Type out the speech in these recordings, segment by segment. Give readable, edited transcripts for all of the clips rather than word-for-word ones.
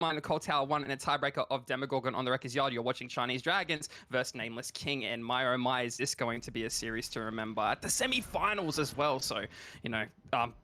the Cold Tower 1 in a tiebreaker of Demogorgon on the Wrecker's Yard. You're watching Chinese Dragons versus Nameless King, and my oh my, is this going to be a series to remember at the semi-finals as well. So,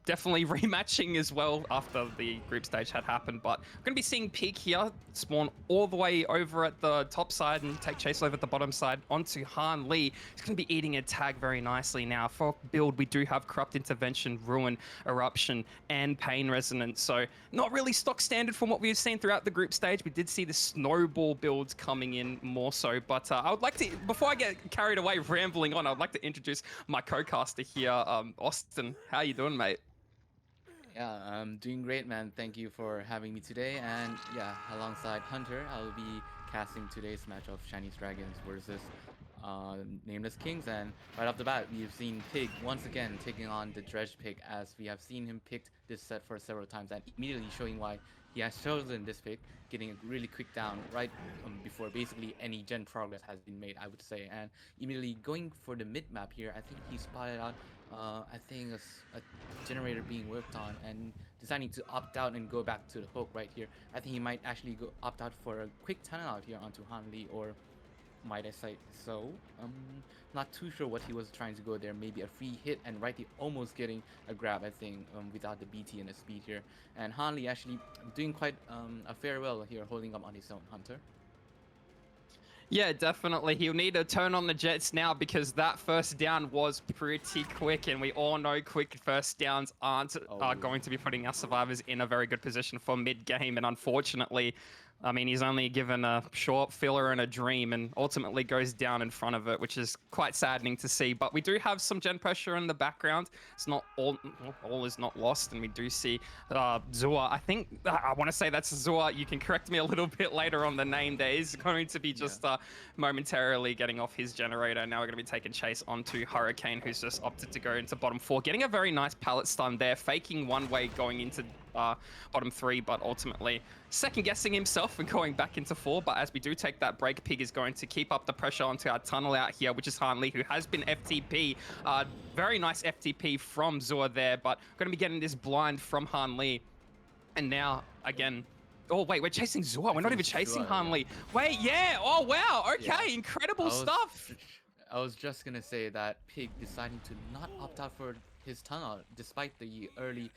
definitely rematching as well after the group stage had happened. But we're going to be seeing Pig here spawn all the way over at the top side and take chase over at the bottom side onto Han Li. He's going to be eating a tag very nicely now. For build, we do have Corrupt Intervention, Ruin, Eruption, and Pain Resonance. So not really stock standard from what we've seen throughout the group stage. We did see the snowball builds coming in more so, but I would like to, before I get carried away rambling on, I'd like to introduce my co-caster here, Austin. How you doing, mate? Yeah, I'm doing great, man. Thank you for having me today. And yeah, alongside Hunter, I'll be casting today's match of Chinese Dragons versus Nameless Kings. And right off the bat, we've seen Pig once again taking on the Dredge pick, as we have seen him picked this set for several times, and immediately showing why he has chosen this pick, getting a really quick down right before basically any gen progress has been made, I would say. And immediately going for the mid map here, I think he spotted out I think a generator being worked on, and deciding to opt out and go back to the hook right here. I think he might actually go opt out for a quick tunnel out here onto Han Li, or might I say so. Not too sure what he was trying to go there. Maybe a free hit, and right here almost getting a grab, I think, without the BT and the speed here. And Han Li actually doing quite a farewell here, holding up on his own. Hunter. Yeah, definitely. He'll need to turn on the Jets now because that first down was pretty quick, and we all know quick first downs aren't going to be putting our survivors in a very good position for mid-game, and unfortunately, I mean, he's only given a short filler and a dream and ultimately goes down in front of it, which is quite saddening to see. But we do have some gen pressure in the background. It's not all is not lost, and we do see Zua. I think I want to say that's Zua. You can correct me a little bit later on the name. There is going to be just momentarily getting off his generator. Now we're going to be taking chase onto Hurricane, who's just opted to go into bottom 4, getting a very nice pallet stun there, faking one way going into bottom 3, but ultimately second guessing himself and going back into 4. But as we do take that break, Pig is going to keep up the pressure onto our tunnel out here, which is Han Li, who has been FTP. Very nice FTP from Zua there, but going to be getting this blind from Han Li. And now again, oh wait, we're chasing Zua. We're not even chasing Han Li. Wait, yeah. Oh wow. Okay, incredible stuff. I was just gonna say that Pig deciding to not opt out for his tunnel despite the early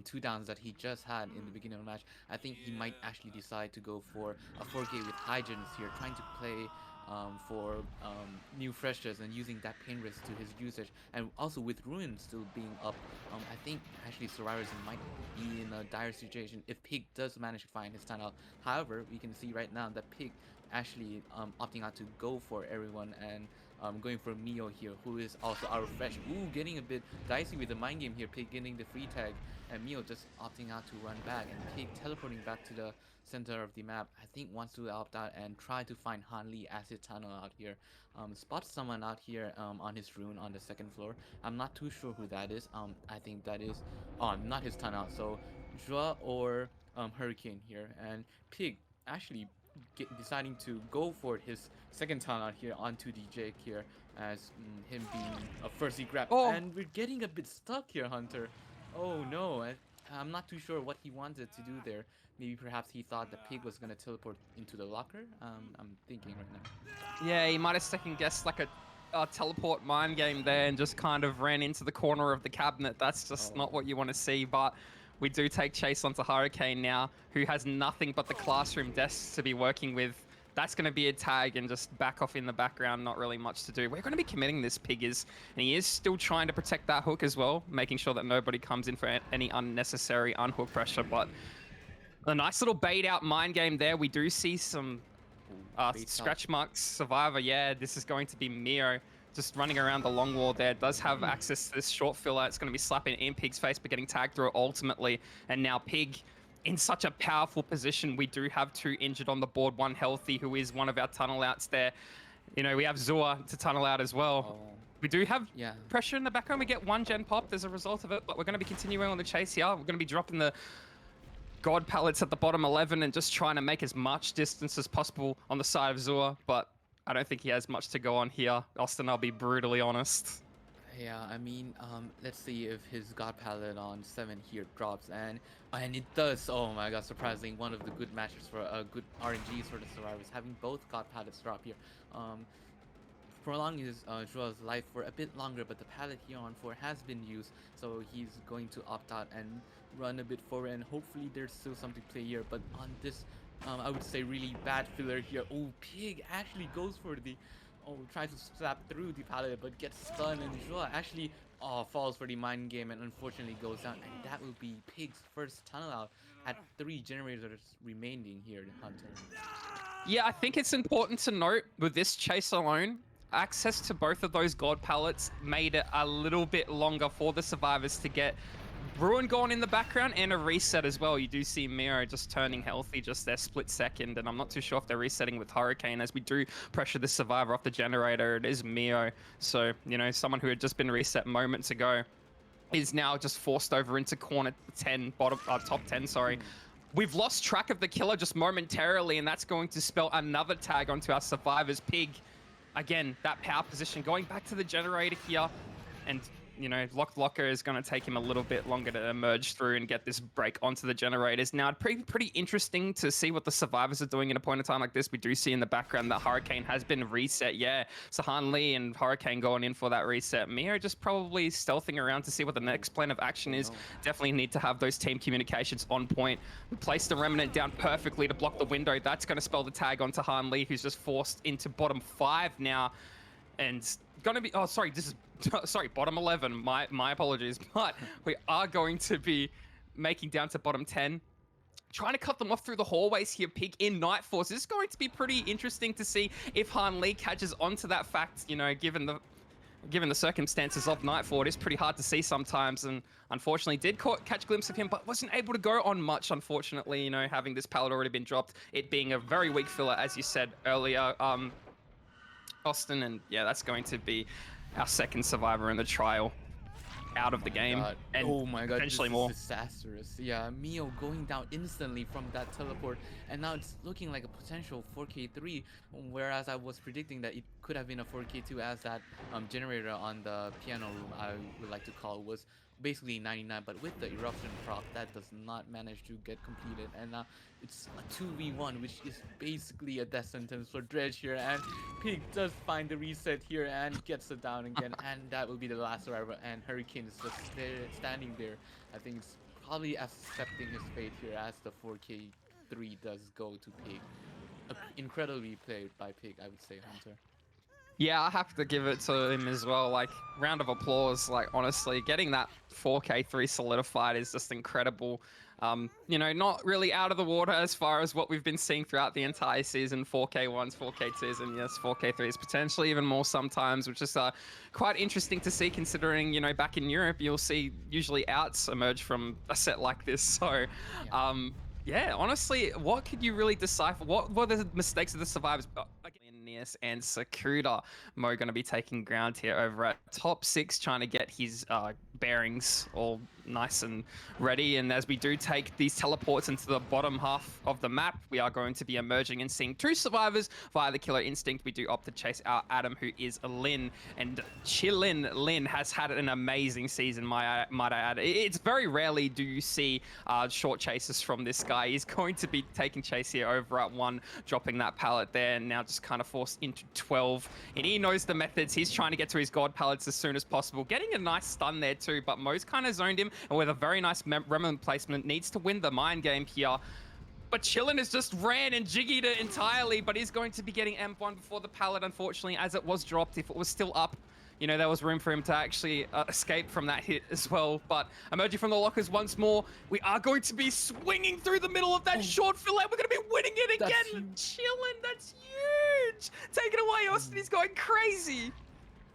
2 downs that he just had in the beginning of the match. I think he might actually decide to go for a 4K with Hygiens here, trying to play for new freshers and using that pain risk to his usage, and also with Ruin still being up, I think actually Survivors might be in a dire situation if Pig does manage to find his tunnel. However, we can see right now that Pig actually opting out to go for everyone, and going for Mio here, who is also our fresh. Ooh, getting a bit dicey with the mind game here. Pig getting the free tag, and Mio just opting out to run back, and Pig teleporting back to the center of the map. I think wants to opt out and try to find Han Li as his tunnel out here. Spots someone out here on his rune on the 2nd floor. I'm not too sure who that is. I think that is not his tunnel. So Jua or Hurricane here, and Pig actually deciding to go for his 2nd tunnel out here onto the Jake here, as him being a first grab. And we're getting a bit stuck here, Hunter. Oh no, I'm not too sure what he wanted to do there. Maybe perhaps he thought the Pig was gonna teleport into the locker. I'm thinking right now. Yeah, he might have second guessed like a teleport mind game there and just kind of ran into the corner of the cabinet. That's just not what you want to see. But we do take chase onto Hurricane now, who has nothing but the classroom desks to be working with. That's going to be a tag and just back off in the background, not really much to do. We're going to be committing this, Pig is, and he is still trying to protect that hook as well, making sure that nobody comes in for any unnecessary unhook pressure. But a nice little bait out mind game there. We do see some scratch marks survivor. Yeah, this is going to be Mio just running around the long wall there. Does have access to this short filler. It's going to be slapping in Pig's face, but getting tagged through it ultimately. And now Pig in such a powerful position. We do have 2 injured on the board, 1 healthy, who is one of our tunnel outs there. You know, we have Zua to tunnel out as well. We do have pressure in the background. We get 1 gen pop as a result of it, but we're going to be continuing on the chase here. We're going to be dropping the God pallets at the bottom 11 and just trying to make as much distance as possible on the side of Zua, but I don't think he has much to go on here. Austin, I'll be brutally honest. Yeah, I mean, let's see if his God Palette on 7 here drops, and it does. Oh my God, surprising! One of the good matches for good RNGs for the survivors, having both God Palettes drop here. Um, prolong his Joa's life for a bit longer, but the palette here on 4 has been used, so he's going to opt out and run a bit forward, and hopefully there's still something to play here. But on this, I would say really bad filler here. Oh, Pig actually goes for the, tries to slap through the palette, but gets stunned, and Joa actually falls for the mind game and unfortunately goes down, and that will be Pig's first tunnel out at 3 generators remaining here, Hunter. Yeah, I think it's important to note with this chase alone, access to both of those god palettes made it a little bit longer for the survivors to get Ruin gone in the background and a reset as well. You do see Mio just turning healthy just there split second, and I'm not too sure if they're resetting with Hurricane as we do pressure this survivor off the generator. It is Mio, so you know, someone who had just been reset moments ago is now just forced over into corner 10, top 10, sorry. We've lost track of the killer just momentarily, and that's going to spell another tag onto our survivors. Pig, again, that power position, going back to the generator here, and you know, Locker is going to take him a little bit longer to emerge through and get this break onto the generators. Now, pretty interesting to see what the survivors are doing in a point of time like this. We do see in the background that Hurricane has been reset. Yeah, Sahan Lee and Hurricane going in for that reset. Mio just probably stealthing around to see what the next plan of action is. Definitely need to have those team communications on point. We placed the Remnant down perfectly to block the window. That's going to spell the tag onto Han Lee, who's just forced into bottom 5 now. And gonna be, oh sorry, this is sorry, bottom 11, my apologies, but we are going to be making down to bottom 10, trying to cut them off through the hallways here. Pig in Night Force. This is going to be pretty interesting to see if Han Lee catches onto that fact. You know, given the circumstances of Nightfall, it is pretty hard to see sometimes, and unfortunately did catch a glimpse of him, but wasn't able to go on much, unfortunately, you know, having this pallet already been dropped, it being a very weak filler, as you said earlier, Austin, and yeah, that's going to be our second survivor in the trial out of the game. God. And oh my God, potentially this more. is disastrous. Yeah, Mio going down instantly from that teleport, and now it's looking like a potential 4K3, whereas I was predicting that it could have been a 4K2, as that generator on the piano room, I would like to call, was basically 99, but with the eruption prop, that does not manage to get completed, and now it's a 2v1, which is basically a death sentence for Dredge here, and Pig does find the reset here and gets it down again, and that will be the last survivor, and Hurricane is just standing there. I think it's probably accepting his fate here as the 4K3 does go to Pig. Incredibly played by Pig, I would say, Hunter. Yeah, I have to give it to him as well. Like, round of applause. Like, honestly, getting that 4K3 solidified is just incredible. You know, not really out of the water as far as what we've been seeing throughout the entire season. 4K1s, 4K2s, and yes, 4K3s, potentially even more sometimes, which is quite interesting to see, considering, you know, back in Europe, you'll see usually outs emerge from a set like this. So, yeah, honestly, what could you really decipher? What were the mistakes of the survivors? Nias and Sakuda Mo going to be taking ground here over at top 6, trying to get his bearings all nice and ready. And as we do take these teleports into the bottom half of the map, we are going to be emerging and seeing 2 survivors via the Killer Instinct. We do opt to chase out Adam, who is Lin, and Chillin Lin has had an amazing season, might I add. It's very rarely do you see short chases from this guy. He's going to be taking chase here over at 1, dropping that pallet there, and now just kind of forced into 12. And he knows the methods. He's trying to get to his god pallets as soon as possible, getting a nice stun there too, but Mo's kind of zoned him, and with a very nice remnant placement, needs to win the mind game here. But Chillin has just ran and jiggied it entirely, but he's going to be getting M1 before the pallet, unfortunately, as it was dropped. If it was still up, you know, there was room for him to actually escape from that hit as well. But emerging from the lockers once more, we are going to be swinging through the middle of that short fillet. We're going to be winning it again. Chillin, that's huge. Take it away, Austin. He's going crazy.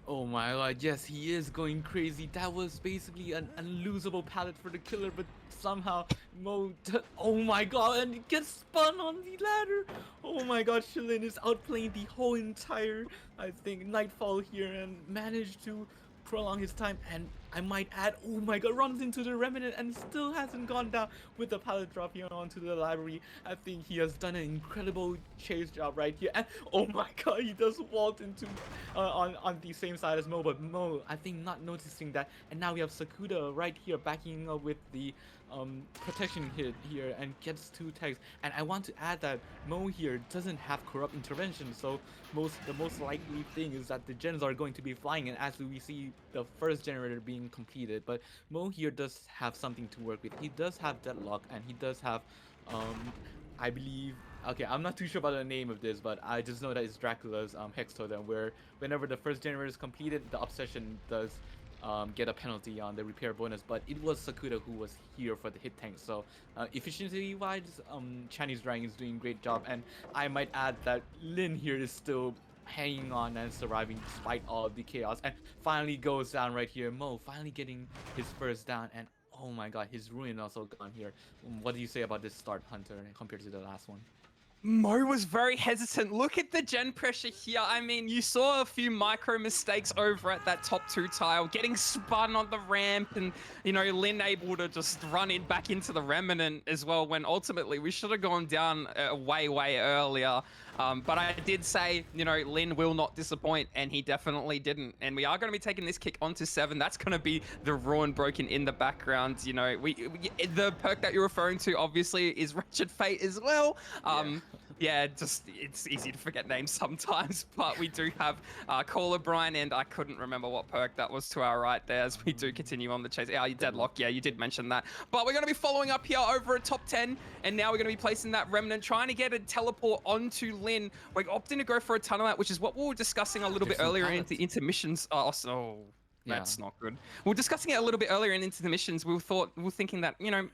Oh my God, yes, he is going crazy. That was basically an unlosable pallet for the killer, but somehow oh my God, and it gets spun on the ladder. Oh my God, Shilin is outplaying the whole entire, I think, Nightfall here, and managed to prolong his time. And I might add, oh my god, runs into the Remnant and still hasn't gone down with the pallet drop here onto the library. I think he has done an incredible chase job right here. And oh my god, he does vault into on the same side as Mo, but Mo, I think not noticing that. And now we have Sakuda right here backing up with the protection hit here and gets 2 tags. And I want to add that Mo here doesn't have corrupt intervention, so the most likely thing is that the gens are going to be flying, and as we see the first generator being completed. But Mo here does have something to work with. He does have Deadlock, and he does have I believe, okay, I'm not too sure about the name of this, but I just know that it's Dracula's Hex Totem, where whenever the first generator is completed, the Obsession does get a penalty on the repair bonus. But it was Sakuda who was here for the hit tank, so efficiency wise, Chinese Dragon is doing a great job. And I might add that Lin here is still hanging on and surviving despite all of the chaos, and finally goes down right here. Mo finally getting his first down, and oh my god, his ruin also gone here. What do you say about this start, Hunter, compared to the last one? Mo was very hesitant. Look at the gen pressure here. I mean, you saw a few micro mistakes over at that top 2 tile, getting spun on the ramp, and, you know, Lin able to just run in back into the Remnant as well, when ultimately we should have gone down way earlier. But I did say, you know, Lin will not disappoint, and he definitely didn't. And we are going to be taking this kick onto 7. That's going to be the Ruin broken in the background. You know, the perk that you're referring to obviously is Wretched Fate as well. Yeah, just it's easy to forget names sometimes, but we do have Caller Brian, and I couldn't remember what perk that was to our right there as we do continue on the chase. Oh, you Deadlock, yeah, you did mention that. But we're going to be following up here over at top 10, and now we're going to be placing that Remnant, trying to get a teleport onto Lin. We're opting to go for a tunnel out, which is what we were discussing a little bit earlier in the intermissions. Oh, so that's not good. We were discussing it a little bit earlier in intermissions. We were thinking that, you know,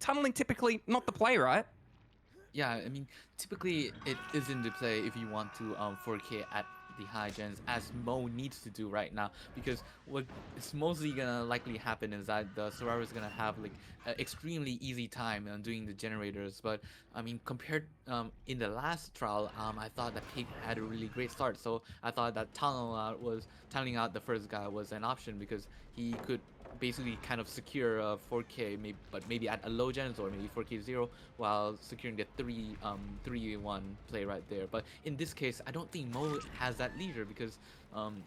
tunneling typically not the play, right? Yeah, I mean, typically it is in the play if you want to 4K at the high gens, as Mo needs to do right now, because what is mostly gonna likely happen is that the survivor is gonna have like an extremely easy time doing the generators. But I mean, compared in the last trial, I thought that Pig had a really great start, so I thought that tunneling out the first guy was an option, because he could basically kind of secure 4K, maybe at a low gens, or maybe 4K 0, while securing the 3-1 play right there. But in this case, I don't think Mo has that leisure, because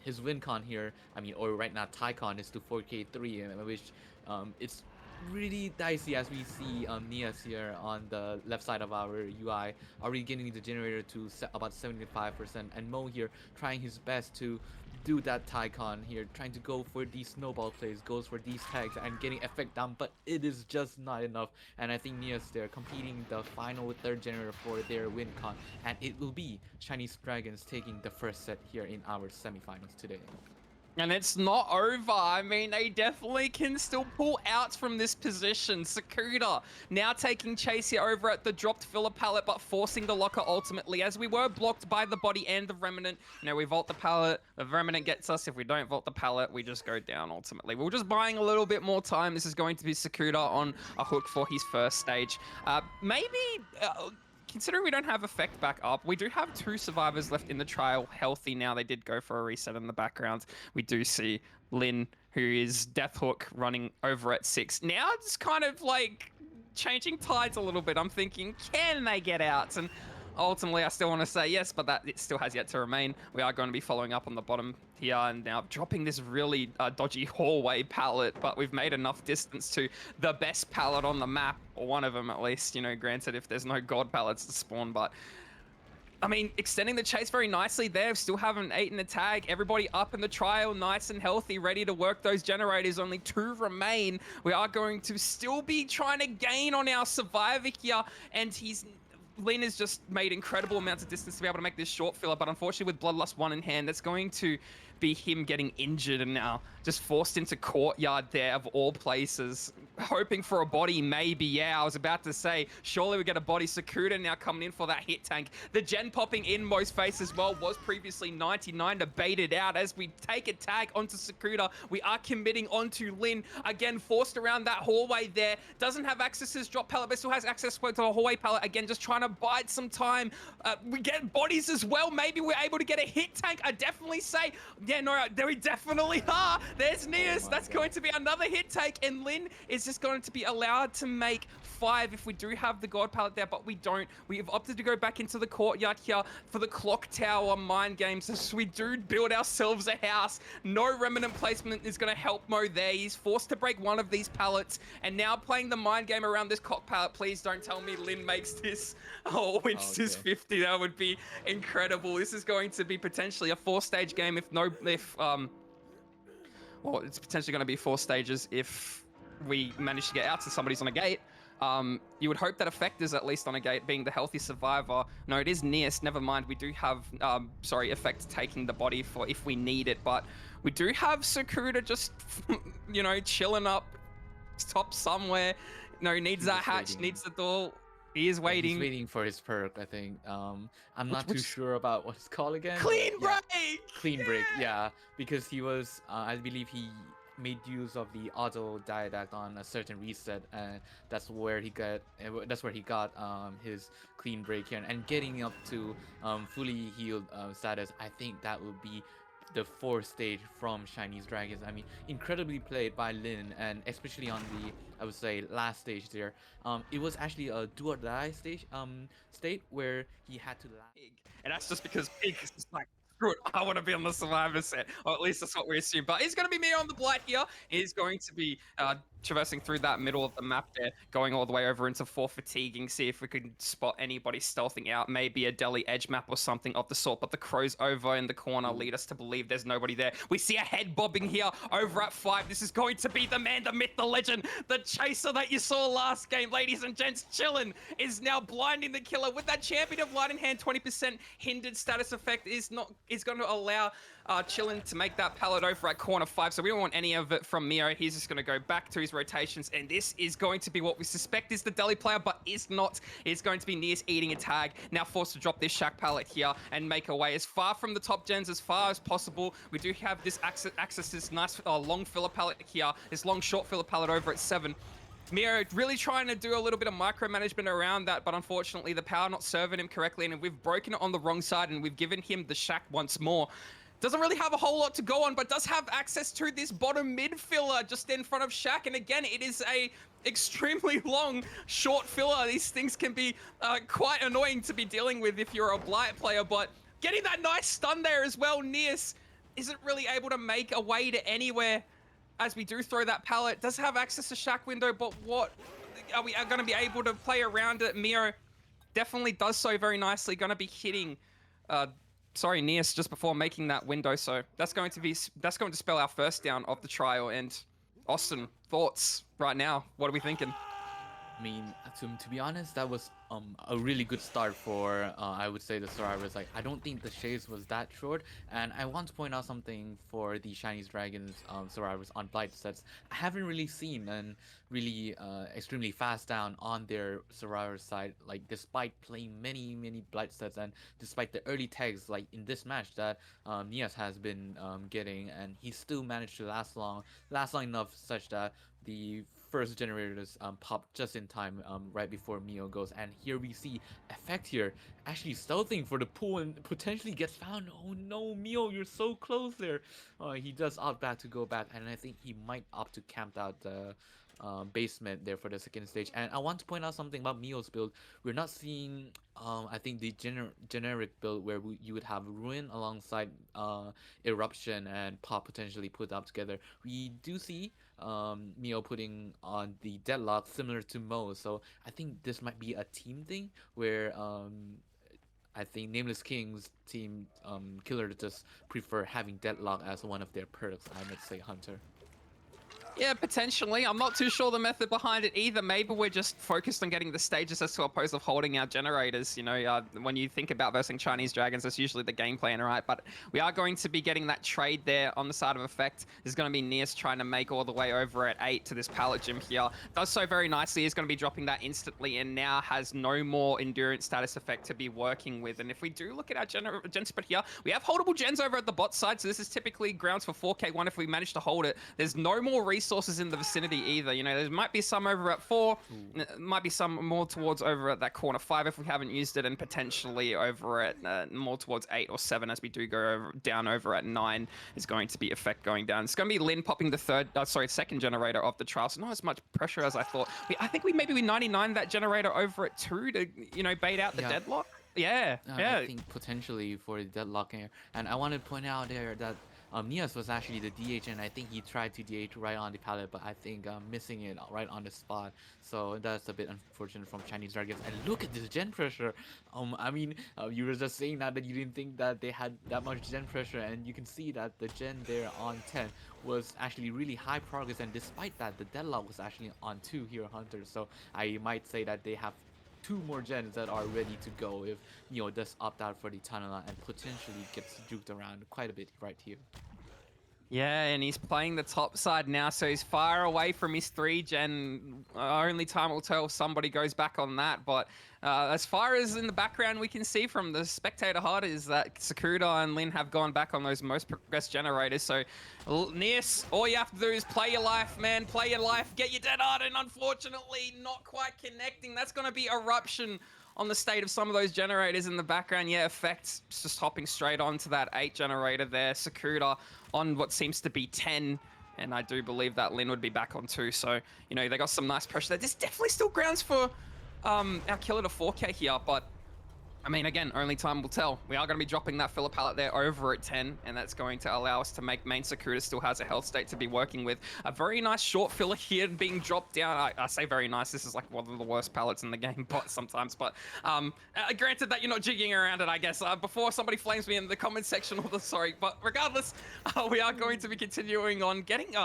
his win con here, I mean, or right now Tycon is to 4K 3, which it's really dicey, as we see Nias here on the left side of our UI already getting the generator to about 75%, and Mo here trying his best to do that Tycon here, trying to go for these snowball plays, goes for these tags and getting effect down, but it is just not enough. And I think Nias there completing the final 3rd generator for their win con, and it will be Chinese Dragons taking the first set here in our semifinals today. And it's not over. I mean, they definitely can still pull out from this position. Sakuda now taking chase here over at the dropped filler pallet, but forcing the locker ultimately, as we were blocked by the body and the Remnant. You know, we vault the pallet, the Remnant gets us. If we don't vault the pallet, we just go down ultimately. We're just buying a little bit more time. This is going to be Sakuda on a hook for his first stage. Considering we don't have effect back up, we do have 2 survivors left in the trial healthy now. They did go for a reset in the background. We do see Lin, who is Death Hook, running over at 6. Now it's kind of like changing tides a little bit. I'm thinking, can they get out? And ultimately, I still want to say yes, but that it still has yet to remain. We are going to be following up on the bottom here, and now dropping this really dodgy hallway pallet, but we've made enough distance to the best pallet on the map, or one of them at least, you know, granted if there's no god pallets to spawn. But I mean, extending the chase very nicely there. Still haven't eaten a tag. Everybody up in the trial, nice and healthy, ready to work those generators. Only 2 remain. We are going to still be trying to gain on our survivor here, and Lin has just made incredible amounts of distance to be able to make this short filler, but unfortunately with Bloodlust 1 in hand, that's going to be him getting injured and now just forced into courtyard there of all places. hoping for a body, maybe. Yeah, I was about to say, surely we get a body. Sakuda now coming in for that hit tank. The gen popping in most face as well was previously 99 to bait it out. As we take a tag onto Sakuda, we are committing onto Lin. Again, forced around that hallway there. Doesn't have access to his drop pallet, but still has access to the hallway pallet. Again, just trying to bide some time. We get bodies as well. Maybe we're able to get a hit tank. I definitely say, yeah, no, there we definitely are. There's Neas. That's going to be another hit tank, and Lin is just going to be allowed to make 5 if we do have the god pallet there, but we don't. We have opted to go back into the courtyard here for the clock tower mind games. So we do build ourselves a house. No remnant placement is going to help Mo there. He's forced to break one of these pallets, and now playing the mind game around this cock pallet. Please don't tell me Lin makes this or wins this 50. That would be incredible. This is going to be potentially a 4-stage game well, it's potentially going to be 4 stages if we manage to get out, so somebody's on a gate. You would hope that Effect is at least on a gate, being the healthy survivor. No, it is Neas. Never mind. We do have, Effect taking the body for if we need it, but we do have Sakuda just, chilling up top somewhere. No, needs that hatch, waiting. needs the door. He is waiting. He's waiting for his perk, I think. I'm not too sure about what it's called again. Clean break! Clean break, yeah. Because he was, I believe he made use of the auto diadact on a certain reset, and that's where he got his clean break here. And getting up to fully healed status, I think that would be the 4th stage from Chinese Dragons. I mean, incredibly played by Lin, and especially on the, I would say, last stage there. It was actually a do or die state where he had to and that's just because Pig is just like, screw it, I want to be on the survivor set, or at least that's what we assume. But he's going to be me on the blight here. He's going to be traversing through that middle of the map there, going all the way over into 4 fatiguing, see if we can spot anybody stealthing out, maybe a Delhi edge map or something of the sort. But the crows over in the corner lead us to believe there's nobody there. We see a head bobbing here over at 5. This is going to be the man, the myth, the legend, the chaser that you saw last game. Ladies and gents, Chillin is now blinding the killer with that champion of light in hand. 20% hindered status effect is going to allow Chillin to make that pallet over at corner 5. So we don't want any of it from Mio. He's just going to go back to his rotations, and this is going to be what we suspect is the Delhi player, but is not. It's going to be Neas eating a tag, now forced to drop this shack pallet here and make away as far from the top gens as far as possible. We do have this access this nice long filler pallet here, this long short filler pallet over at 7. Mio really trying to do a little bit of micromanagement around that, but unfortunately the power not serving him correctly, and we've broken it on the wrong side, and we've given him the shack once more. Doesn't really have a whole lot to go on, but does have access to this bottom mid filler just in front of Shaq. And again, it is a extremely long, short filler. These things can be quite annoying to be dealing with if you're a Blight player, but getting that nice stun there as well. Neas isn't really able to make a way to anywhere as we do throw that pallet. Does have access to Shaq window, but what are we going to be able to play around it? Mio definitely does so very nicely. Going to be hitting Neas just before making that window, so that's going to spell our first down of the trial. And Austin, thoughts right now? What are we thinking? I mean, to be honest, that was a really good start for I would say the survivors. Like, I don't think the chase was that short, and I want to point out something for the Chinese Dragons survivors on blight sets. I haven't really seen and really extremely fast down on their survivor side, like despite playing many blight sets and despite the early tags like in this match that Neas has been getting, and he still managed to last long enough such that the first generators pop just in time right before Mio goes. And here we see Effect here actually stealthing for the pool and potentially gets found. Oh no, Mio, you're so close there. He does opt back to go back, and I think he might opt to camp out the basement there for the second stage. And I want to point out something about Mio's build. We're not seeing I think the generic build where you would have Ruin alongside Eruption and Pop potentially put up together. We do see Mio putting on the Deadlock similar to Mo, so I think this might be a team thing where I think Nameless King's team Killer just prefer having Deadlock as one of their perks. I might say Hunter. Yeah, potentially. I'm not too sure the method behind it either. Maybe we're just focused on getting the stages as to opposed of holding our generators. You know, when you think about versing Chinese dragons, that's usually the game plan, right? But we are going to be getting that trade there on the side of effect. There's going to be Neas trying to make all the way over at 8 to this pallet gym here. Does so very nicely. He's going to be dropping that instantly and now has no more endurance status effect to be working with. And if we do look at our gen spread here, we have holdable gens over at the bot side. So this is typically grounds for 4k1 if we manage to hold it. There's no more resources in the vicinity either. You know, there might be some over at 4, might be some more towards over at that corner 5 if we haven't used it, and potentially over at more towards 8 or 7 as we do go down over at 9 is going to be effect going down. It's going to be Lin popping the second generator of the trial, so not as much pressure as I thought. I think we 99 that generator over at 2 to, you know, bait out the deadlock. Yeah, yeah. I think potentially for the deadlock here. And I want to point out there that Nias was actually the DH, and I think he tried to DH right on the pallet, but I think missing it right on the spot. So that's a bit unfortunate from Chinese Dragons. And look at this gen pressure. I mean, you were just saying that you didn't think that they had that much gen pressure, and you can see that the gen there on 10 was actually really high progress. And despite that, the deadlock was actually on 2 here, Hunter. So I might say that they have 2 more gens that are ready to go if Neo does opt out for the tunnel and potentially gets juked around quite a bit right here. Yeah, and he's playing the top side now, so he's far away from his 3-gen. Only time will tell if somebody goes back on that. But as far as in the background we can see from the spectator HUD is that Sakuda and Lin have gone back on those most progressed generators. So, Nias, all you have to do is play your life, man. Play your life, get your dead hard, and unfortunately not quite connecting. That's going to be Eruption on the state of some of those generators in the background. Yeah, Effects just hopping straight onto that 8 generator there. Sakuda on what seems to be 10. And I do believe that Lin would be back on 2. So, you know, they got some nice pressure there. There's definitely still grounds for our killer to 4k here, but I mean, again, only time will tell. We are going to be dropping that filler pallet there over at 10, and that's going to allow us to make main Sakuda still has a health state to be working with. A very nice short filler here being dropped down. I say very nice. This is like one of the worst pallets in the game but sometimes. But granted that you're not jigging around it, I guess. Before somebody flames me in the comment section, sorry. But regardless, we are going to be continuing on getting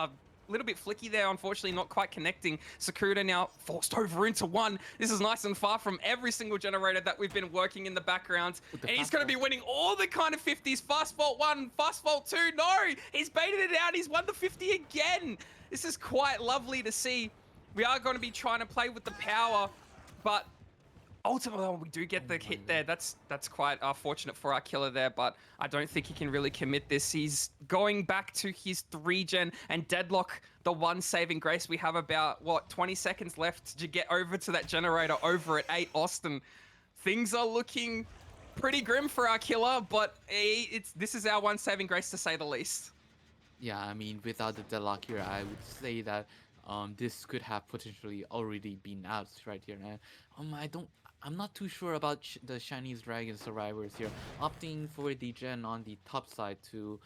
little bit flicky there, unfortunately not quite connecting. Sakuda now forced over into 1. This is nice and far from every single generator that we've been working in the background. And he's going to be winning all the kind of 50s. Fast vault 1, fast vault 2. No, he's baited it out. He's won the 50 again. This is quite lovely to see. We are going to be trying to play with the power, but ultimately, we do get the hit there. That's quite fortunate for our killer there, but I don't think he can really commit this. He's going back to his 3-gen and deadlock the 1 saving grace. We have about, what, 20 seconds left to get over to that generator over at 8 Austin. Things are looking pretty grim for our killer, but this is our 1 saving grace to say the least. Yeah, I mean, without the deadlock here, I would say that this could have potentially already been out right here. And I'm not too sure about the Chinese Dragon survivors here, opting for the gen on the top side to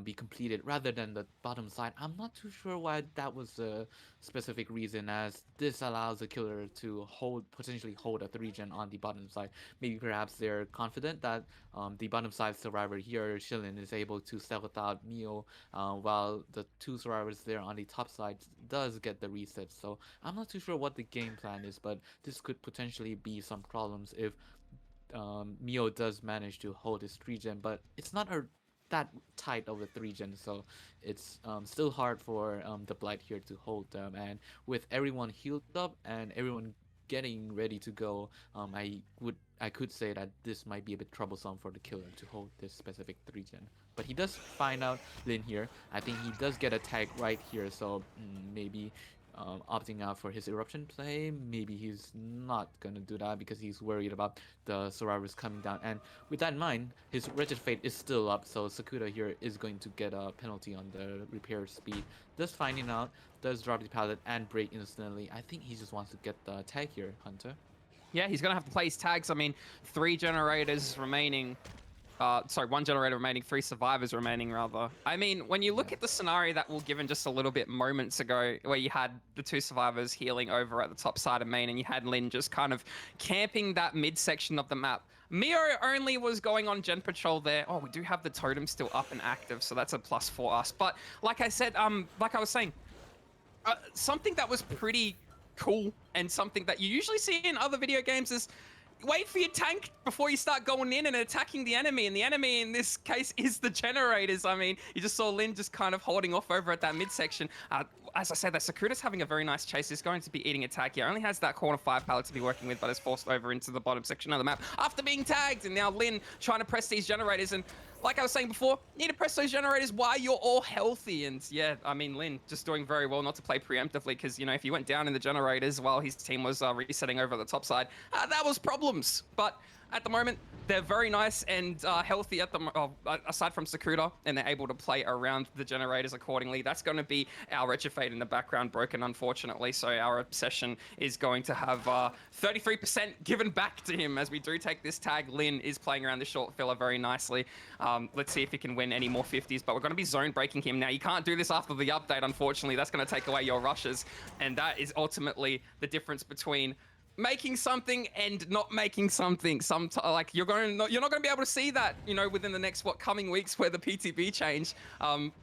be completed rather than the bottom side. I'm not too sure why that was a specific reason, as this allows the killer to potentially hold a 3-gen on the bottom side. Maybe perhaps they're confident that the bottom side survivor here, Shilin, is able to stealth out Neo, while the 2 survivors there on the top side does get the reset. So I'm not too sure what the game plan is, but this could potentially be some problems if Mio does manage to hold his 3-gen, but it's not that tight of a 3-gen, so it's still hard for the Blight here to hold them. And with everyone healed up and everyone getting ready to go, I could say that this might be a bit troublesome for the killer to hold this specific 3-gen. But he does find out Lin here. I think he does get a tag right here, so maybe opting out for his eruption play. Maybe he's not gonna do that because he's worried about the survivors coming down. And with that in mind, his Wretched Fate is still up, so Sakuda here is going to get a penalty on the repair speed. Does finding out, does drop the pallet and break instantly. I think he just wants to get the tag here, Hunter. Yeah, he's gonna have to play his tags. I mean, 3 generators remaining. Sorry, 1 generator remaining, 3 survivors remaining, rather. I mean, when you look at the scenario that we're given just a little bit moments ago, where you had the 2 survivors healing over at the top side of main, and you had Lin just kind of camping that midsection of the map. Mio only was going on gen patrol there. Oh, we do have the totem still up and active, so that's a plus for us. But like I said, like I was saying, something that was pretty cool and something that you usually see in other video games is wait for your tank before you start going in and attacking the enemy. And the enemy in this case is the generators. I mean, you just saw Lin just kind of holding off over at that midsection. As I said, that Sakura's having a very nice chase. He's going to be eating a tag here. Only has that corner 5 pallet to be working with, but is forced over into the bottom section of the map after being tagged. And now Lin trying to press these generators. And like I was saying before, need to press those generators while you're all healthy. And yeah, I mean, Lin just doing very well not to play preemptively because, you know, if he went down in the generators while his team was resetting over the top side, that was problems. But at the moment, they're very nice and healthy at the aside from Sakura, and they're able to play around the generators accordingly. That's going to be our Retrofade in the background broken, unfortunately. So our Obsession is going to have 33% given back to him as we do take this tag. Lin is playing around the short filler very nicely. Let's see if he can win any more 50s, but we're going to be zone breaking him. Now, you can't do this after the update, unfortunately. That's going to take away your rushes, and that is ultimately the difference between making something and not making something. Like you're not going to be able to see that, you know, within the next coming weeks where the PTB change.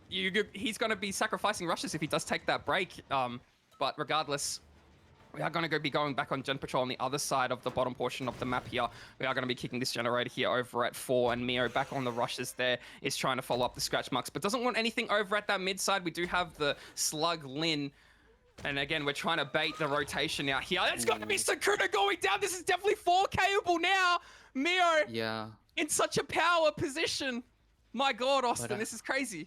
He's going to be sacrificing rushes if he does take that break. But regardless, we are going to be going back on Gen Patrol on the other side of the bottom portion of the map here. We are going to be kicking this generator here over at 4, and Mio back on the rushes there is trying to follow up the scratch marks, but doesn't want anything over at that mid side. We do have the Slug Lin. And again, we're trying to bait the rotation out here. It's going to be Sakura going down. This is definitely 4Kable now. Mio in such a power position. My God, Austin, this is crazy.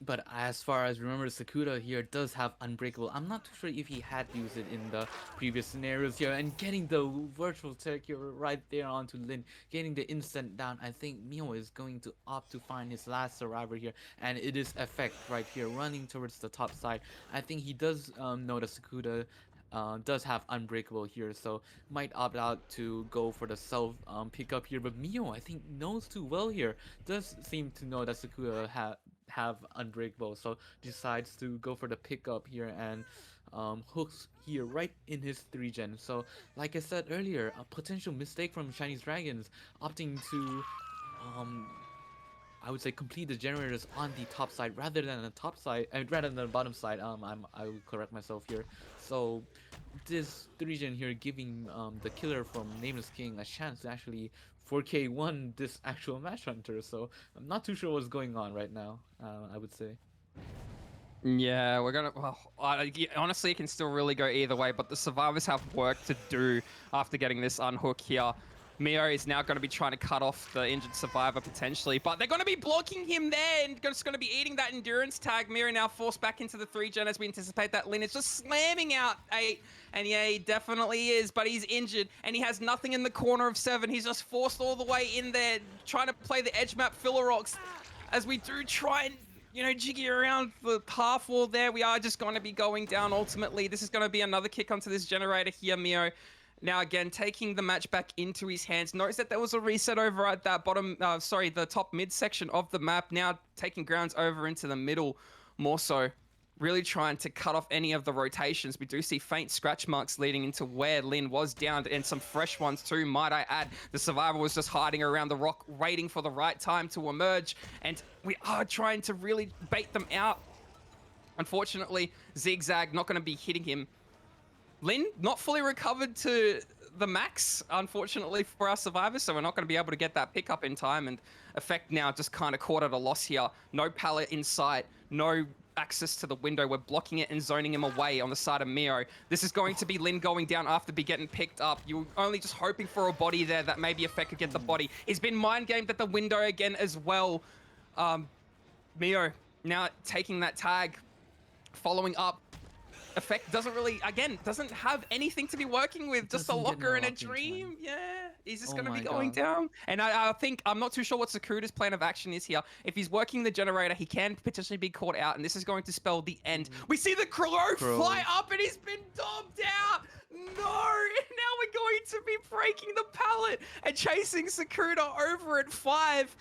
But as far as remember, Sakura here does have Unbreakable. I'm not too sure if he had used it in the previous scenarios here. And getting the virtual tech here right there onto Lin, getting the instant down. I think Mio is going to opt to find his last survivor here. And it is Effect right here, running towards the top side. I think he does know that Sakura does have Unbreakable here, so might opt out to go for the self pickup here. But Mio, I think, knows too well here. Does seem to know that Sakura have Unbreakable, so decides to go for the pickup here and hooks here right in his 3-gen. So like I said earlier, a potential mistake from Chinese Dragons opting to I would say complete the generators on the top side rather than the top side, rather than the bottom side. I will correct myself here. So this 3-gen here giving the killer from Nameless King a chance to actually 4K1 this actual match hunter. So I'm not too sure what's going on right now. I would say. Yeah, we're gonna. Well, honestly, it can still really go either way. But the survivors have work to do after getting this unhook here. Mio is now going to be trying to cut off the injured survivor potentially, but they're going to be blocking him there and just going to be eating that endurance tag. Mio now forced back into the 3-gen as we anticipate that Lin is just slamming out 8. And yeah, he definitely is, but he's injured and he has nothing in the corner of 7. He's just forced all the way in there, trying to play the edge map filler rocks as we do try and, you know, jiggy around the half wall there. We are just going to be going down ultimately. This is going to be another kick onto this generator here, Mio. Now, again, taking the match back into his hands. Notice that there was a reset over at that bottom, the top mid section of the map. Now taking grounds over into the middle more so. Really trying to cut off any of the rotations. We do see faint scratch marks leading into where Lin was down, and some fresh ones too, might I add. The survivor was just hiding around the rock, waiting for the right time to emerge, and we are trying to really bait them out. Unfortunately, Zigzag not going to be hitting him. Lin not fully recovered to the max, unfortunately, for our survivors, so we're not going to be able to get that pickup in time, and Effect now just kind of caught at a loss here. No pallet in sight, no access to the window. We're blocking it and zoning him away on the side of Mio. This is going to be Lin going down after be getting picked up. You're only just hoping for a body there that maybe Effect could get the body. He's been mind gamed at the window again as well. Mio now taking that tag, following up. Effect doesn't really, again, doesn't have anything to be working with. Just a locker and a dream. Yeah, he's just going to be going down. And I think, I'm not too sure what Sakura's plan of action is here. If he's working the generator, he can potentially be caught out, and this is going to spell the end. We see the crow fly up, and he's been dobbed out. No, and now we're going to be breaking the pallet and chasing Sakura over at 5.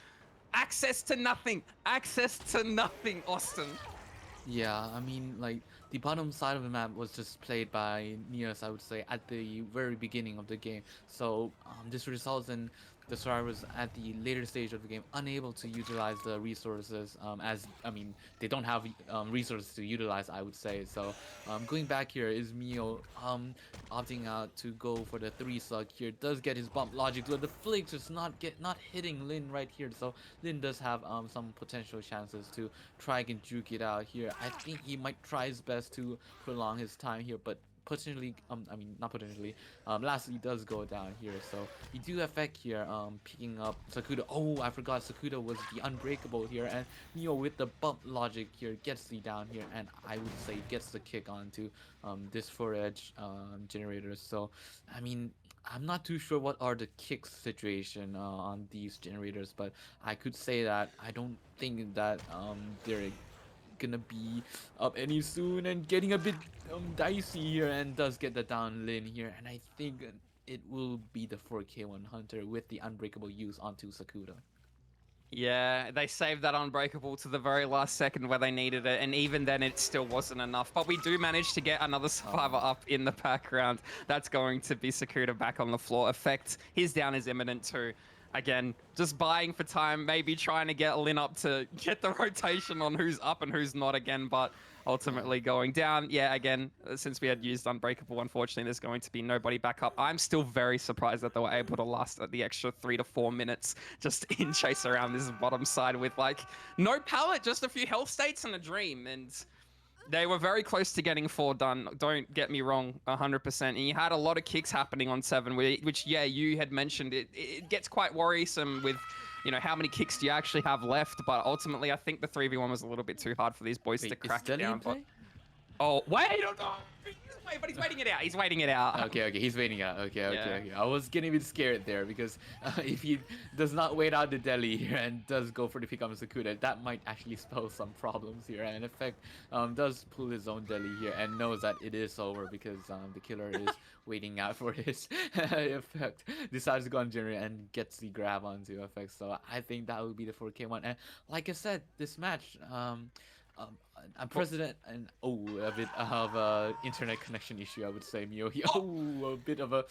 Access to nothing. Access to nothing, Austin. Yeah, I mean, like, the bottom side of the map was just played by Neos, I would say, at the very beginning of the game. So this results in the survivors at the later stage of the game unable to utilize the resources, as I mean they don't have resources to utilize, I would say. So going back here is Mio opting out to go for the 3 slug here, does get his bump logic, but the flick just not hitting Lin right here. So Lin does have some potential chances to try and juke it out here. I think he might try his best to prolong his time here, but potentially, I mean, not potentially, lastly does go down here. So you do affect here, picking up Sakuda. Oh, I forgot Sakuda was the unbreakable here, and Neo with the bump logic here gets the down here, and I would say gets the kick onto this 4-edge generators. So, I mean, I'm not too sure what are the kicks situation on these generators, but I could say that I don't think that they're gonna be up any soon and getting a bit dicey here, and does get the down lane here, and I think it will be the 4K1 Hunter with the unbreakable use onto Sakuda. Yeah, they saved that unbreakable to the very last second where they needed it, and even then it still wasn't enough. But we do manage to get another survivor up in the background. That's going to be Sakuda back on the floor. Effect, his down is imminent too. Again, just buying for time, maybe trying to get Lin up to get the rotation on who's up and who's not again, but ultimately going down. Yeah, again, since we had used Unbreakable, unfortunately, there's going to be nobody back up. I'm still very surprised that they were able to last the extra 3 to 4 minutes just in chase around this bottom side with, like, no pallet, just a few health states and a dream. And they were very close to getting 4 done. Don't get me wrong, 100%. And you had a lot of kicks happening on 7, which yeah, you had mentioned. It gets quite worrisome with, you know, how many kicks do you actually have left? But ultimately, I think the 3v1 was a little bit too hard for these boys to crack Is down. in play? Oh, wait, oh no! But he's waiting it out. He's waiting it out. Okay, he's waiting out. Okay. Yeah. I was getting a bit scared there because if he does not wait out the deli here and does go for the pick on Sakuda, that might actually spell some problems here. And in effect, does pull his own deli here and knows that it is over because the killer is waiting out for his effect. Decides to go on General and gets the grab onto effect. So I think that would be the 4K1. And like I said, this match, president and a bit of internet connection issue, I would say, Mio. A bit of a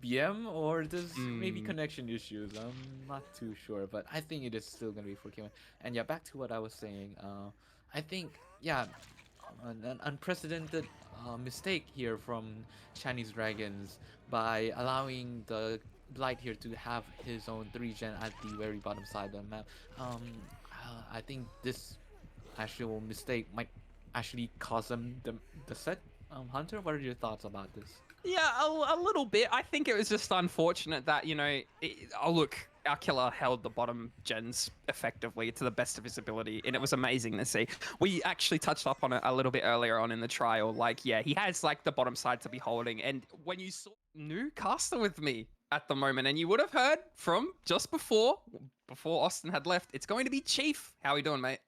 BM, or there's maybe connection issues. I'm not too sure, but I think it is still gonna be 4K1. And yeah, back to what I was saying. I think yeah, an unprecedented mistake here from Chinese Dragons by allowing the Blight here to have his own 3-gen at the very bottom side of the map. I think this actual mistake might actually cost them the set. Hunter, what are your thoughts about this? Yeah, a little bit. I think it was just unfortunate that, you know, look, our killer held the bottom gens effectively to the best of his ability, and it was amazing to see. We actually touched up on it a little bit earlier on in the trial. Like, yeah, he has, like, the bottom side to be holding, and when you saw new caster with me at the moment, and you would have heard from just before Austin had left, it's going to be Chief. How are we doing, mate?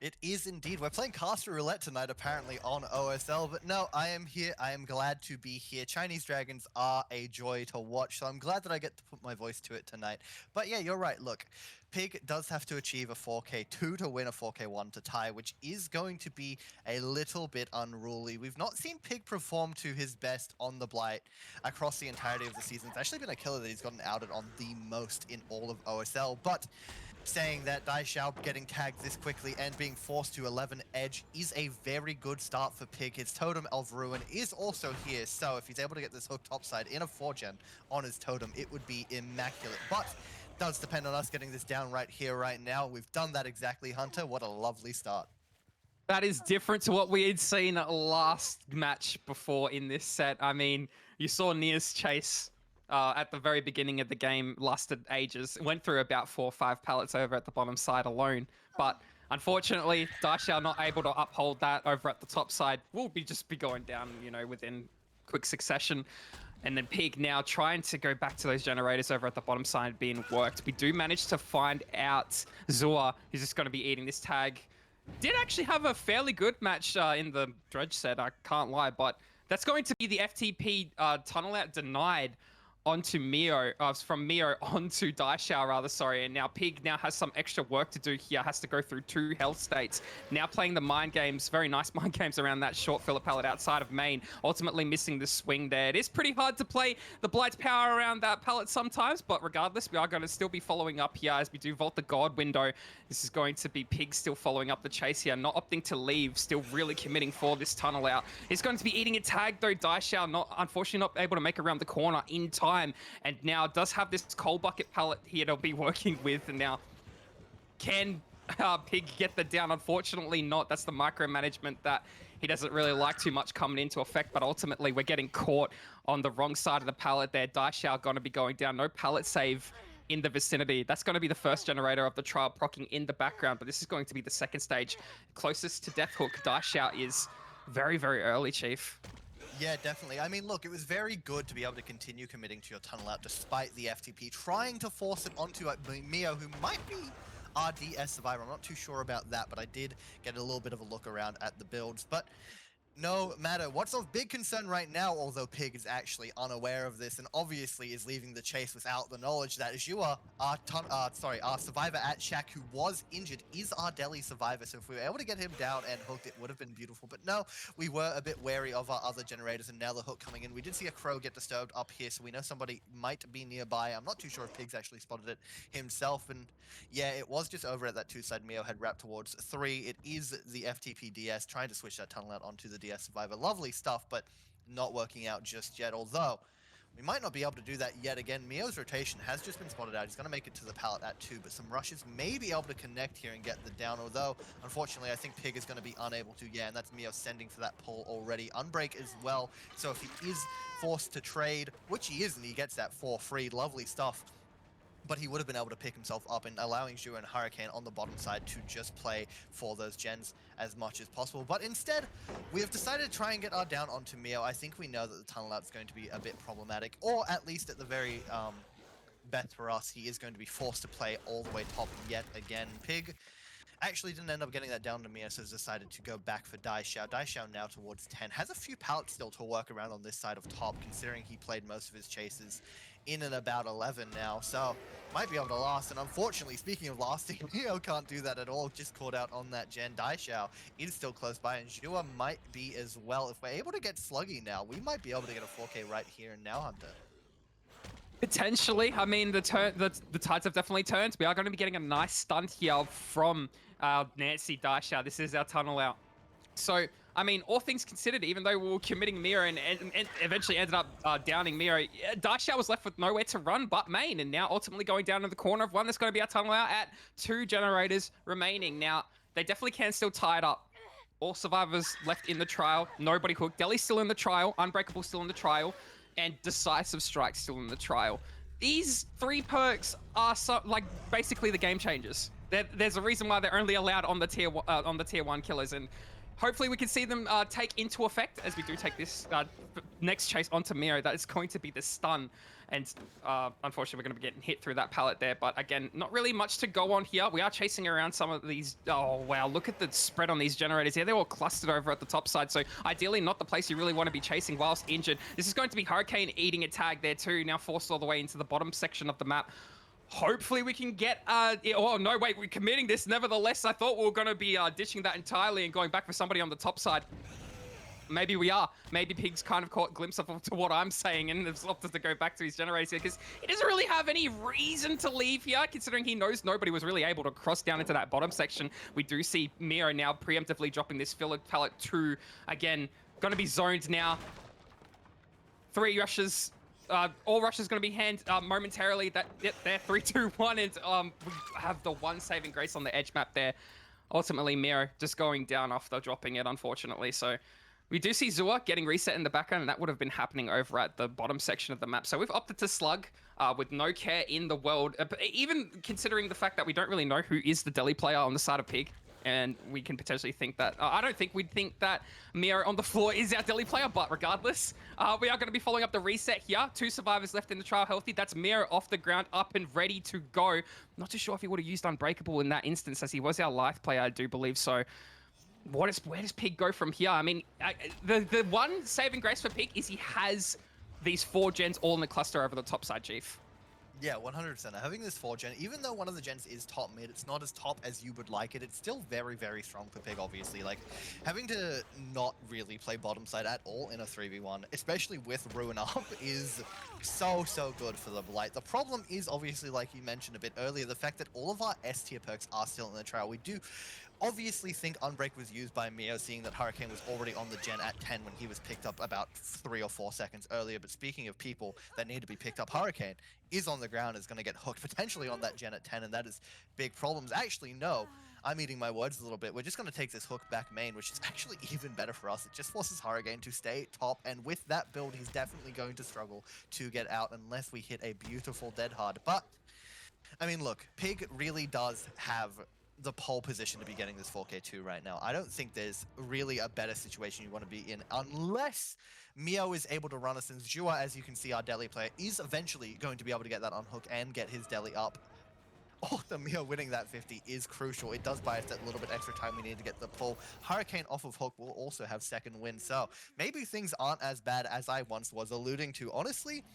It is indeed. We're playing Caster Roulette tonight, apparently, on OSL. But no, I am here. I am glad to be here. Chinese Dragons are a joy to watch, so I'm glad that I get to put my voice to it tonight. But yeah, you're right. Look, Pig does have to achieve a 4K2 to win a 4K1 to tie, which is going to be a little bit unruly. We've not seen Pig perform to his best on the Blight across the entirety of the season. It's actually been a killer that he's gotten outed on the most in all of OSL. But saying that Dai Xiao getting tagged this quickly and being forced to 11 edge is a very good start for Pig. His Totem of Ruin is also here, so if he's able to get this hook topside in a 4-gen on his Totem, it would be immaculate. But does depend on us getting this down right here, right now. We've done that exactly, Hunter. What a lovely start. That is different to what we had seen last match before in this set. I mean, you saw Nia's chase at the very beginning of the game, lasted ages. Went through about 4 or 5 pallets over at the bottom side alone. But unfortunately, Daishao not able to uphold that over at the top side. Will just be going down, you know, within quick succession. And then Pig now trying to go back to those generators over at the bottom side being worked. We do manage to find out Zua, who's just going to be eating this tag. Did actually have a fairly good match in the Dredge set, I can't lie. But that's going to be the FTP tunnel out denied onto Mio, from Mio onto Daishao rather, sorry, and now Pig now has some extra work to do here, has to go through 2 health states, now playing the mind games, very nice mind games around that short filler pallet outside of main, ultimately missing the swing there. It is pretty hard to play the Blight's power around that pallet sometimes, but regardless, we are going to still be following up here as we do vault the God window. This is going to be Pig still following up the chase here, not opting to leave, still really committing for this tunnel out. He's going to be eating a tag though, Daishao unfortunately not able to make around the corner in time, and now does have this coal bucket pallet here to be working with, and now can Pig get the down? Unfortunately not. That's the micromanagement that he doesn't really like too much coming into effect, but ultimately we're getting caught on the wrong side of the pallet there. Daishao going to be going down. No pallet save in the vicinity. That's going to be the first generator of the trial procking in the background, but this is going to be the second stage. Closest to Death Hook, Daishao is very, very early, Chief. Yeah, definitely. I mean, look, it was very good to be able to continue committing to your tunnel out despite the FTP, trying to force it onto Mio, who might be our DS survivor. I'm not too sure about that, but I did get a little bit of a look around at the builds. But no matter, what's of big concern right now, although Pig is actually unaware of this and obviously is leaving the chase without the knowledge that Zhua, our survivor at Shack who was injured, is our Delhi survivor. So if we were able to get him down and hooked, it would have been beautiful. But no, we were a bit wary of our other generators, and now the hook coming in. We did see a crow get disturbed up here, so we know somebody might be nearby. I'm not too sure if Pig's actually spotted it himself. And yeah, it was just over at that 2-side. Mio had wrapped towards 3. It is the FTP DS trying to switch that tunnel out onto the DS survivor. Lovely stuff, but not working out just yet, although we might not be able to do that yet again. Mio's rotation has just been spotted out. He's going to make it to the pallet at 2, but some rushes may be able to connect here and get the down, although unfortunately I think Pig is going to be unable to. Yeah, and that's Mio sending for that pull already. Unbreak as well, so if he is forced to trade, which he is, and he gets that 4 free, lovely stuff. But he would have been able to pick himself up, and allowing Zhu and Hurricane on the bottom side to just play for those gens as much as possible. But instead, we have decided to try and get our down onto Mio. I think we know that the tunnel out is going to be a bit problematic, or at least at the very best for us, he is going to be forced to play all the way top yet again. Pig actually didn't end up getting that down to Mio, so has decided to go back for Daishao. Daishao now towards 10. Has a few pallets still to work around on this side of top, considering he played most of his chases in and about 11 now, so might be able to last. And unfortunately, speaking of lasting, Mio can't do that at all. Just caught out on that gen. Daishao is still close by, and Zhua might be as well. If we're able to get Sluggy now, we might be able to get a 4K right here and now, Hunter. Potentially. I mean, the tides have definitely turned. We are going to be getting a nice stunt here from Nancy Daishao. This is our tunnel out. So, I mean, all things considered, even though we were committing Miro and eventually ended up downing Miro, Daishao was left with nowhere to run but main, and now ultimately going down to the corner of 1. That's going to be our tunnel out at 2 generators remaining. Now, they definitely can still tie it up. All survivors left in the trial. Nobody hooked. Deli's still in the trial. Unbreakable still in the trial. And Decisive Strike still in the trial. These 3 perks are basically the game changers. There's a reason why they're only allowed on the tier 1 killers, and hopefully we can see them take into effect as we do take this next chase onto Miro. That is going to be the stun, and unfortunately we're going to be getting hit through that pallet there. But again, not really much to go on here. We are chasing around some of these. Oh wow, look at the spread on these generators here. They're all clustered over at the top side, so ideally not the place you really want to be chasing whilst injured. This is going to be Hurricane eating a tag there too, now forced all the way into the bottom section of the map. Hopefully we can get, oh no, wait, we're committing this. Nevertheless, I thought we were going to be ditching that entirely and going back for somebody on the top side. Maybe we are. Maybe Pig's kind of caught a glimpse of to what I'm saying and has opted to go back to his generators here because he doesn't really have any reason to leave here, considering he knows nobody was really able to cross down into that bottom section. We do see Miro now preemptively dropping this filler pallet 2. Again, going to be zoned now. 3 rushes. All rushes going to be hand momentarily. They're 3, 2, 1, and we have the 1 saving grace on the edge map there. Ultimately, Miro just going down after dropping it, unfortunately. So we do see Zua getting reset in the background, and that would have been happening over at the bottom section of the map. So we've opted to slug with no care in the world, even considering the fact that we don't really know who is the Delhi player on the side of Pig. And we can potentially think that, I don't think we'd think that Miro on the floor is our Delhi player, but regardless, we are going to be following up the reset here. 2 survivors left in the trial healthy. That's Miro off the ground, up and ready to go. Not too sure if he would have used Unbreakable in that instance, as he was our life player, I do believe. So where does Pig go from here? I mean, the 1 saving grace for Pig is he has these 4 gens all in the cluster over the top side, Chief. Yeah, 100%. Having this 4 gen, even though one of the gens is top mid, it's not as top as you would like it. It's still very, very strong for Pig, obviously. Like, having to not really play bottom side at all in a 3v1, especially with Ruin up, is so, so good for the Blight. The problem is, obviously, like you mentioned a bit earlier, the fact that all of our S tier perks are still in the trial. We do obviously think Unbreak was used by Mio, seeing that Hurricane was already on the gen at 10 when he was picked up about 3 or 4 seconds earlier. But speaking of people that need to be picked up, Hurricane is on the ground, is going to get hooked potentially on that gen at 10, and that is big problems. Actually, no, I'm eating my words a little bit. We're just going to take this hook back main, which is actually even better for us. It just forces Hurricane to stay top, and with that build, he's definitely going to struggle to get out unless we hit a beautiful dead hard. But, I mean, look, Pig really does have the pole position to be getting this 4K2 right now. I don't think there's really a better situation you want to be in unless Mio is able to run us, and Zhua, as you can see, our Deli player, is eventually going to be able to get that on hook and get his Deli up. Oh, the Mio winning that 50 is crucial. It does buy us that little bit extra time we need to get the pull. Hurricane off of hook will also have second win, so maybe things aren't as bad as I once was alluding to. Honestly,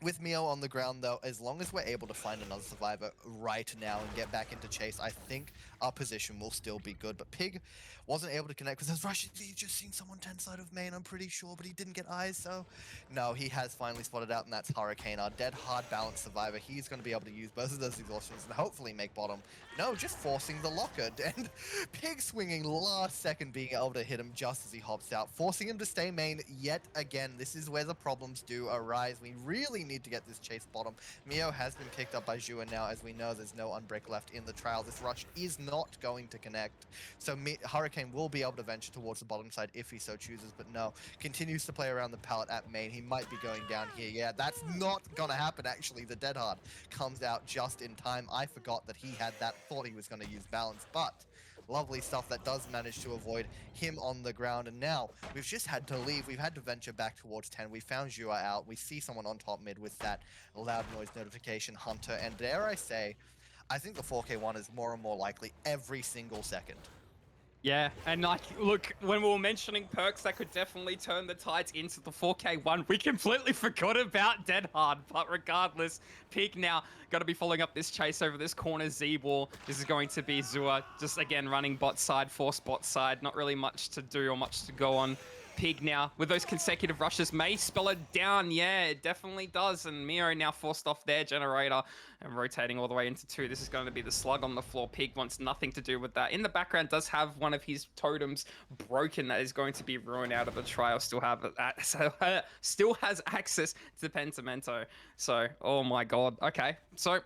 with Mio on the ground, though, as long as we're able to find another survivor right now and get back into chase, I think our position will still be good. But Pig wasn't able to connect with his rush. He just seen someone 10 side of main, I'm pretty sure, but he didn't get eyes, so no, he has finally spotted out, and that's Hurricane, our dead hard balance survivor. He's going to be able to use both of those exhaustions and hopefully make bottom. No, just forcing the locker, and Pig swinging last second, being able to hit him just as he hops out, forcing him to stay main yet again. This is where the problems do arise. We really need to get this chase bottom. Mio has been picked up by Zhua now, as we know there's no unbreak left in the trial. This rush is not going to connect, so Hurricane will be able to venture towards the bottom side if he so chooses, but no, continues to play around the pallet at main. He might be going down here. Yeah, that's not gonna happen, actually. The dead hard comes out just in time. I forgot that he had that, thought he was gonna use balance, but lovely stuff that does manage to avoid him on the ground. And now we've just had to leave. We've had to venture back towards 10. We found Zhua out. We see someone on top mid with that loud noise notification, Hunter. And dare I say, I think the 4K1 is more and more likely every single second. Yeah, and like, look, when we were mentioning perks that could definitely turn the tides into the 4K1, we completely forgot about Dead Hard. But regardless, Pig now got to be following up this chase over this corner Z-wall. This is going to be Zua, just again running bot side, force bot side. Not really much to do or much to go on. Pig now, with those consecutive rushes, may spell it down. Yeah, it definitely does. And Mio now forced off their generator and rotating all the way into 2. This is going to be the slug on the floor. Pig wants nothing to do with that. In the background, does have one of his totems broken that is going to be ruined out of the trial. Still has access to Pentimento. So, oh my god. Okay, so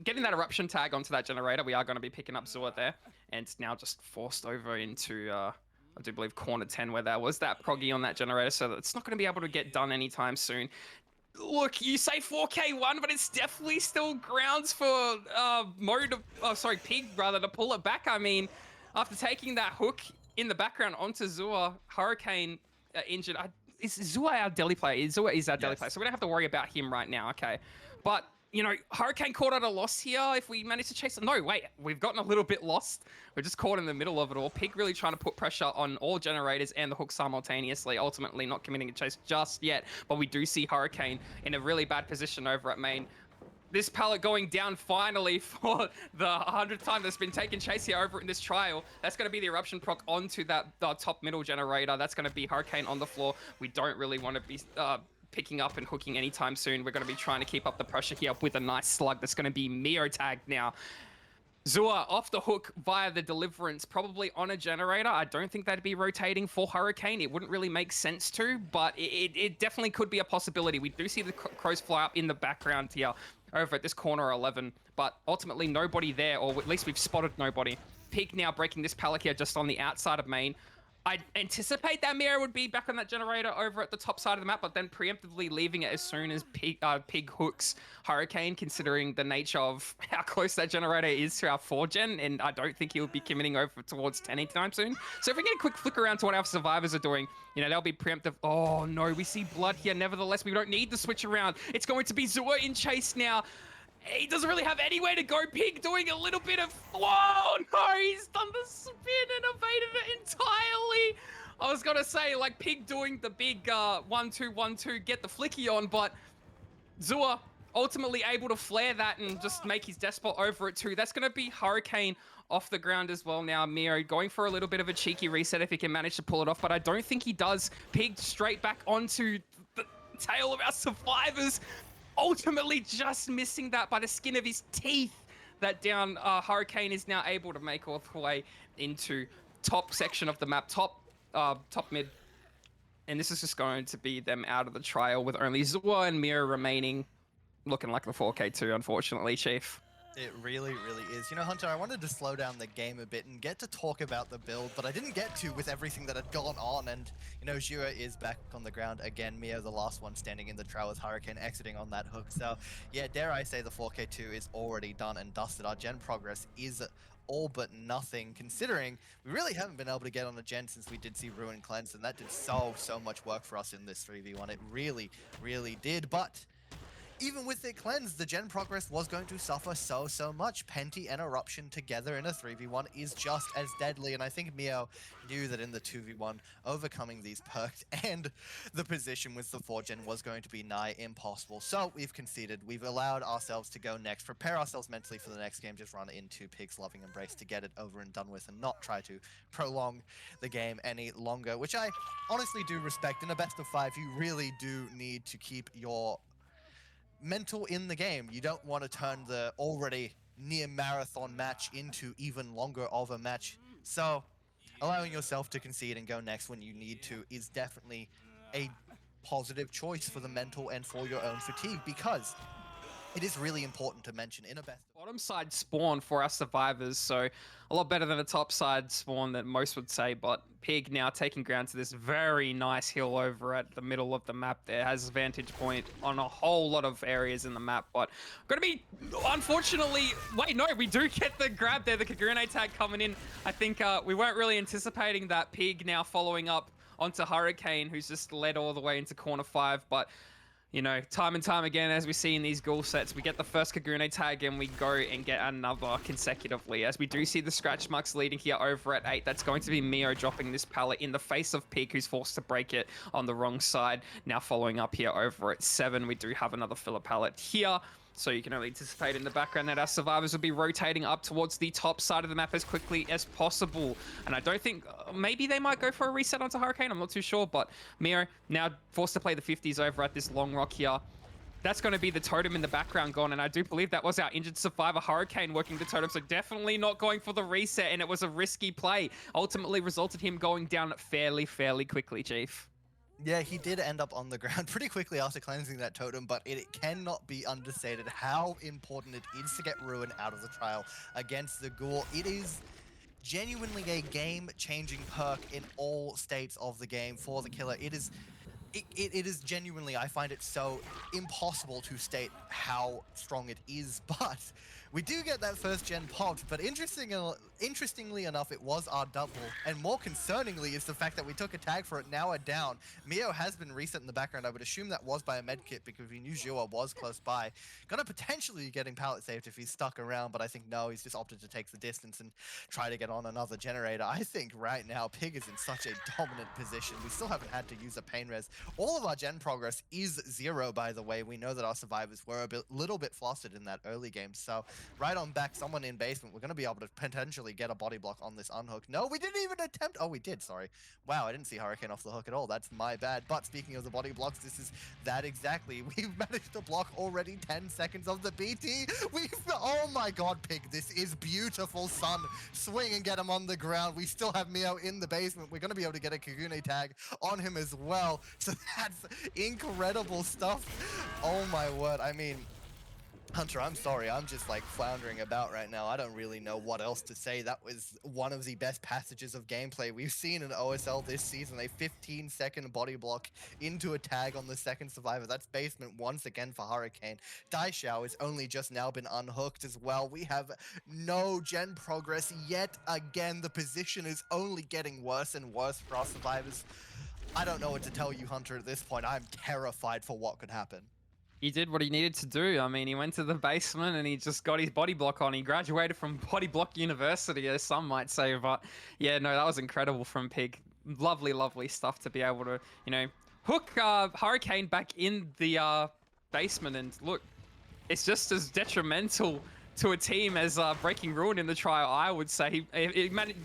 getting that eruption tag onto that generator, we are going to be picking up Zua there. And it's now just forced over into I do believe corner 10, where there was that proggy on that generator, so it's not going to be able to get done anytime soon. Look, you say 4K1, but it's definitely still grounds for Pig rather to pull it back. I mean, after taking that hook in the background onto Zua, Hurricane injured. Is Zua our Deli player? Zua is our Deli player, so we don't have to worry about him right now, okay? But you know, Hurricane caught at a loss here if we manage to chase it. No, wait, we've gotten a little bit lost. We're just caught in the middle of it all. Pig really trying to put pressure on all generators and the hook simultaneously, ultimately not committing a chase just yet. But we do see Hurricane in a really bad position over at main. This pallet going down finally for the 100th time that's been taken chase here over in this trial. That's going to be the eruption proc onto that top middle generator. That's going to be Hurricane on the floor. We don't really want to be picking up and hooking anytime soon. We're going to be trying to keep up the pressure here with a nice slug that's going to be Mio tagged now. Zua off the hook via the deliverance, probably on a generator. I don't think that'd be rotating for Hurricane. It wouldn't really make sense to, but it definitely could be a possibility. We do see the crows fly up in the background here over at this corner 11, but ultimately nobody there, or at least we've spotted nobody. Pig now breaking this pallet here just on the outside of main. I anticipate that Miro would be back on that generator over at the top side of the map, but then preemptively leaving it as soon as Pig hooks Hurricane, considering the nature of how close that generator is to our 4-gen, and I don't think he will be committing over towards 10 anytime soon. So if we get a quick flick around to what our survivors are doing, you know, they'll be preemptive. Oh no, we see blood here. Nevertheless, we don't need the switch around. It's going to be Zua in chase now. He doesn't really have anywhere to go. Pig doing a little bit of... Whoa, no, he's done the spin and evaded it entirely. I was gonna say, like, Pig doing the big 1-2, 1-2, get the flicky on, but Zua ultimately able to flare that and just make his despot over it too. That's gonna be Hurricane off the ground as well now. Mio going for a little bit of a cheeky reset if he can manage to pull it off, but I don't think he does. Pig straight back onto the tail of our survivors. Ultimately just missing that by the skin of his teeth. That down Hurricane is now able to make all the way into top section of the map, top mid. And this is just going to be them out of the trial with only Zua and Mira remaining, looking like the 4K2, unfortunately, Chief. It really, really is. You know, Hunter, I wanted to slow down the game a bit and get to talk about the build, but I didn't get to with everything that had gone on. And, you know, Jura is back on the ground again. Mio, the last one standing in the trial with Hurricane exiting on that hook. So, yeah, dare I say the 4K2 is already done and dusted. Our gen progress is all but nothing, considering we really haven't been able to get on a gen since we did see Ruin Cleanse, and that did so much work for us in this 3v1. It really, really did. But even with it cleansed, the gen progress was going to suffer so much. Penti and Eruption together in a 3v1 is just as deadly, and I think Mio knew that in the 2v1, overcoming these perks and the position with the 4gen was going to be nigh impossible. So we've conceded. We've allowed ourselves to go next, prepare ourselves mentally for the next game, just run into Pig's loving embrace to get it over and done with and not try to prolong the game any longer, which I honestly do respect. In a best of 5, you really do need to keep your mental in the game. You don't want to turn the already near marathon match into even longer of a match. So allowing yourself to concede and go next when you need to is definitely a positive choice for the mental and for your own fatigue, because it is really important to mention in a best Bottom side spawn for our survivors, so a lot better than a top side spawn that most would say, but Pig now taking ground to this very nice hill over at the middle of the map there, has a vantage point on a whole lot of areas in the map, but gonna be, unfortunately, wait, no, we do get the grab there, the Kagune tag coming in. I think we weren't really anticipating that. Pig now following up onto Hurricane, who's just led all the way into corner 5, but you know, time and time again, as we see in these ghoul sets, we get the first Kagune tag and we go and get another consecutively. As we do see the scratch marks leading here over at 8, that's going to be Mio dropping this pallet in the face of Pig, who's forced to break it on the wrong side. Now following up here over at 7, we do have another filler pallet here. So you can only anticipate in the background that our survivors will be rotating up towards the top side of the map as quickly as possible. And I don't think, maybe they might go for a reset onto Hurricane, I'm not too sure, but Mio now forced to play the 50s over at this long rock here. That's going to be the totem in the background gone, and I do believe that was our injured survivor Hurricane working the totem, so definitely not going for the reset, and it was a risky play. Ultimately resulted him going down fairly quickly, Chief. Yeah, he did end up on the ground pretty quickly after cleansing that totem, but it cannot be understated how important it is to get Ruin out of the trial against the Ghoul. It is genuinely a game-changing perk in all states of the game for the killer. It is genuinely, I find it so impossible to state how strong it is, but we do get that first gen popped, but interestingly enough, it was our double, and more concerningly is the fact that we took a tag for it, now a down. Mio has been reset in the background. I would assume that was by a medkit because we knew Jua was close by. Gonna potentially be getting pallet saved if he's stuck around, but I think no, he's just opted to take the distance and try to get on another generator. I think right now, Pig is in such a dominant position. We still haven't had to use a pain res. All of our gen progress is 0, by the way. We know that our survivors were a little bit flustered in that early game, so right on back, someone in basement, we're going to be able to potentially get a body block on this unhook. No, we didn't even attempt. Oh, we did, sorry. Wow, I didn't see Hurricane off the hook at all. That's my bad. But speaking of the body blocks, this is that exactly. We've managed to block already 10 seconds of the BT. Oh my god, Pig, this is beautiful, son. Swing and get him on the ground. We still have Mio in the basement. We're going to be able to get a Kagune tag on him as well. So that's incredible stuff. Oh my word. I mean, Hunter, I'm sorry, I'm just like floundering about right now. I don't really know what else to say. That was one of the best passages of gameplay we've seen in OSL this season. A 15-second body block into a tag on the second survivor. That's basement once again for Hurricane. Daishao has only just now been unhooked as well. We have no gen progress yet again. The position is only getting worse and worse for our survivors. I don't know what to tell you, Hunter, at this point. I'm terrified for what could happen. He did what he needed to do. I mean, he went to the basement and he just got his body block on. He graduated from Body Block University, as some might say. But yeah, no, that was incredible from Pig. lovely, lovely stuff to be able to, you know, hook Hurricane back in the basement. And look, it's just as detrimental to a team as breaking Ruin in the trial, I would say.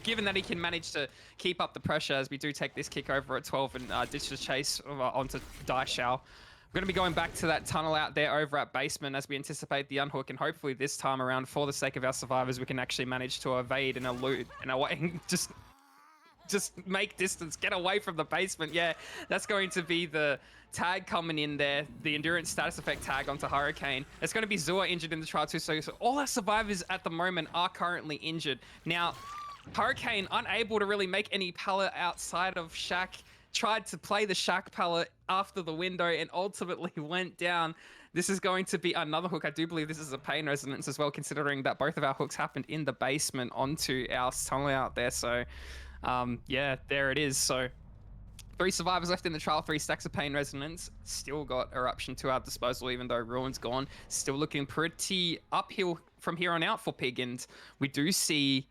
Given that he can manage to keep up the pressure as we do take this kick over at 12 and ditch the chase onto Daishao. We're going to be going back to that tunnel out there over at basement as we anticipate the unhook, and hopefully this time around, for the sake of our survivors, we can actually manage to evade and elude and just make distance, get away from the basement. Yeah, that's going to be the tag coming in there, the endurance status effect tag onto Hurricane. It's going to be Zua injured in the trial too, so all our survivors at the moment are currently injured. Now, Hurricane unable to really make any pallet outside of Shack, tried to play the Shack pallet after the window and ultimately went down. This is going to be another hook. I do believe this is a pain resonance as well, considering that both of our hooks happened in the basement onto our tunnel out there. So yeah, there it is. So 3 survivors left in the trial, 3 stacks of pain resonance. Still got Eruption to our disposal, even though Ruin's gone. Still looking pretty uphill from here on out for Pig, and we do see...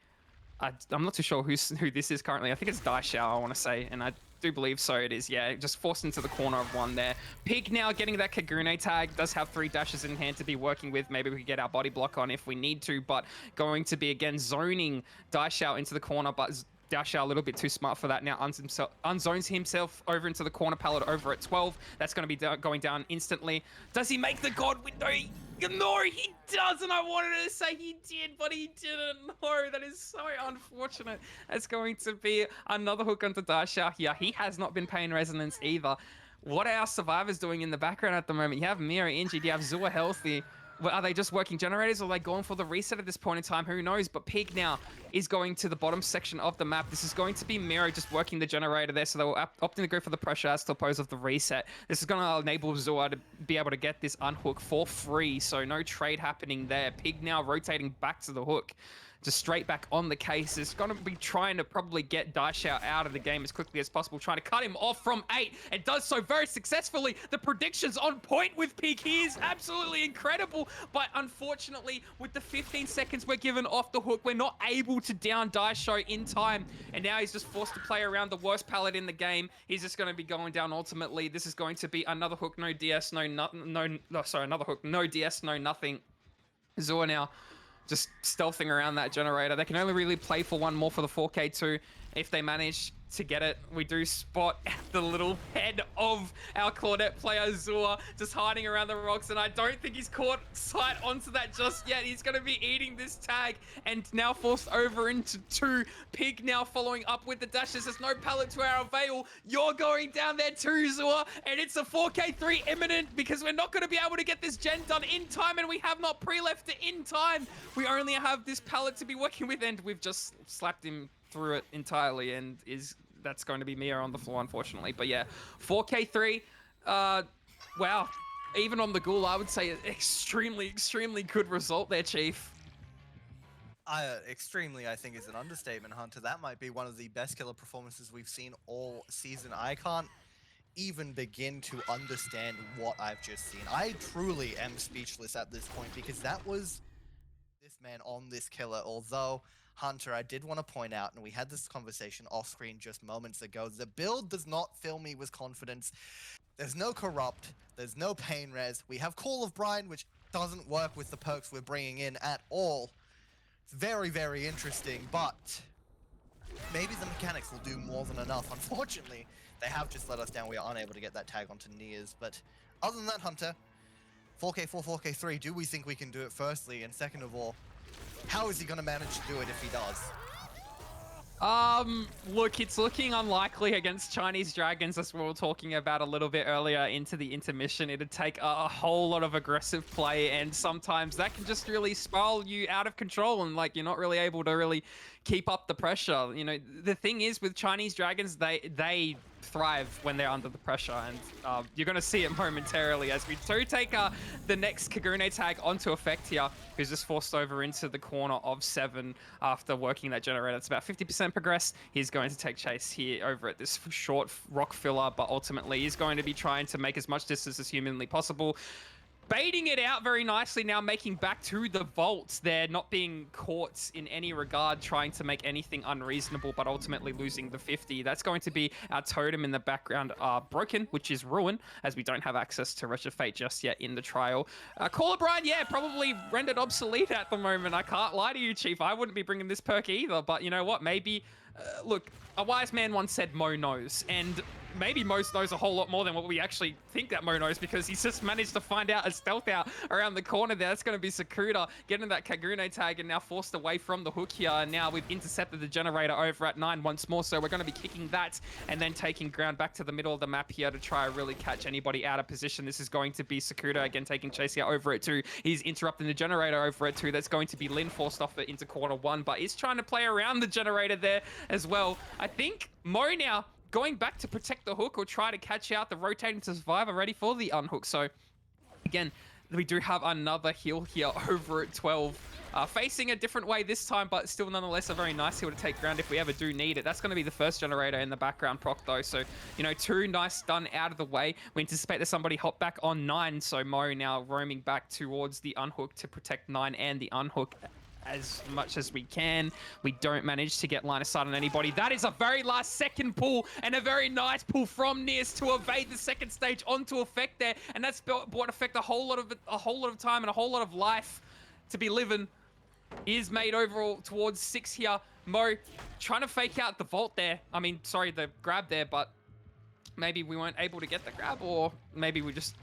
I'm not too sure who this is currently. I think it's Daishao, I want to say, and I do believe so it is. Yeah, just forced into the corner of one there. Pig now getting that Kagune tag, does have 3 dashes in hand to be working with. Maybe we could get our body block on if we need to, but going to be again zoning Daishao into the corner, but Daishao a little bit too smart for that. Now unzones himself over into the corner pallet over at 12. That's going to be going down instantly. Does he make the God window? No, he doesn't. I wanted to say he did, but he didn't. No, that is so unfortunate. That's going to be another hook onto Daishao here. He has not been pain resonance either. What are our survivors doing in the background at the moment? You have Mira injured, you have Zua healthy. Well, are they just working generators, or are they going for the reset at this point in time? Who knows? But Pig now is going to the bottom section of the map. This is going to be Miro just working the generator there, so they will opting to go for the pressure as opposed of the reset. This is going to enable Zua to be able to get this unhook for free, so no trade happening there. Pig now rotating back to the hook. Just straight back on the case. It's going to be trying to probably get Daishao out of the game as quickly as possible, trying to cut him off from 8, and does so very successfully. The prediction's on point with Pig. He is absolutely incredible, but unfortunately, with the 15 seconds we're given off the hook, we're not able to down Daishao in time, and now he's just forced to play around the worst pallet in the game. He's just going to be going down ultimately. This is going to be another hook, no DS, another hook, no DS, no nothing. Zua now just stealthing around that generator. They can only really play for one more for the 4K2 if they manage to get it. We do spot the little head of our Claudette player Zua just hiding around the rocks, and I don't think he's caught sight onto that just yet. He's going to be eating this tag and now forced over into 2. Pig now following up with the dashes. There's no pallet to our veil. You're going down there too, Zua, and it's a 4K3 imminent because we're not going to be able to get this gen done in time, and we have not pre-left it in time. We only have this pallet to be working with, and we've just slapped him through it entirely, and that's going to be Mia on the floor, unfortunately. But yeah, 4K3, wow. Even on the Ghoul, I would say an extremely good result there, Chief. Extremely, I think, is an understatement, Hunter. That might be one of the best killer performances we've seen all season. I can't even begin to understand what I've just seen. I truly am speechless at this point, because that was this man on this killer. Although, Hunter, I did want to point out, and we had this conversation off screen just moments ago, the build does not fill me with confidence. There's no Corrupt, there's no Pain Res, we have Call of Brine, which doesn't work with the perks we're bringing in at all. It's very interesting, but maybe the mechanics will do more than enough. Unfortunately, they have just let us down. We are unable to get that tag onto Nias, but other than that, Hunter, 4K4, 4K3, do we think we can do it firstly? And second of all, how is he going to manage to do it if he does? Look, it's looking unlikely against Chinese Dragons, as we were talking about a little bit earlier into the intermission. It'd take a whole lot of aggressive play, and sometimes that can just really spiral you out of control, and like you're not really able to really keep up the pressure. You know, the thing is with Chinese Dragons, they thrive when they're under the pressure, and you're going to see it momentarily as we do take the next Kagune tag onto effect here, who's just forced over into the corner of 7 after working that generator. It's about 50% progress. He's going to take chase here over at this short rock filler, but ultimately he's going to be trying to make as much distance as humanly possible. baiting it out very nicely now, making back to the vaults there, not being caught in any regard, trying to make anything unreasonable, but ultimately losing the 50. That's going to be our totem in the background, broken, which is ruin, as we don't have access to Rush of Fate just yet in the trial. Caller Brian, yeah, probably rendered obsolete at the moment. I can't lie to you, Chief. I wouldn't be bringing this perk either, but you know what? Maybe, look, a wise man once said Mo knows, and maybe Mo knows a whole lot more than what we actually think that Mo knows, because he's just managed to find out a stealth out around the corner there. That's going to be Sakuda getting that Kagune tag and now forced away from the hook here. And now we've intercepted the generator over at 9 once more. So we're going to be kicking that and then taking ground back to the middle of the map here to try and really catch anybody out of position. This is going to be Sakuda again taking chase here over at 2. He's interrupting the generator over at 2. That's going to be Lin forced off it into corner 1, but he's trying to play around the generator there as well. I think Mo now going back to protect the hook or try to catch out the rotating survivor ready for the unhook. So again, we do have another heal here over at 12. Facing a different way this time, but still nonetheless a very nice heal to take ground if we ever do need it. That's going to be the first generator in the background proc though. So, you know, 2 nice stun out of the way. We anticipate that somebody hop back on 9. So Mo now roaming back towards the unhook to protect 9 and the unhook as much as we can. We don't manage to get line of sight on anybody. That is a very last second pull and a very nice pull from Nias to evade the second stage onto Effect there, and that's brought Effect a whole lot of time and a whole lot of life to be living. Is made overall towards 6 here. Mo trying to fake out the vault there. I mean, sorry, the grab there, but maybe we weren't able to get the grab, or maybe we just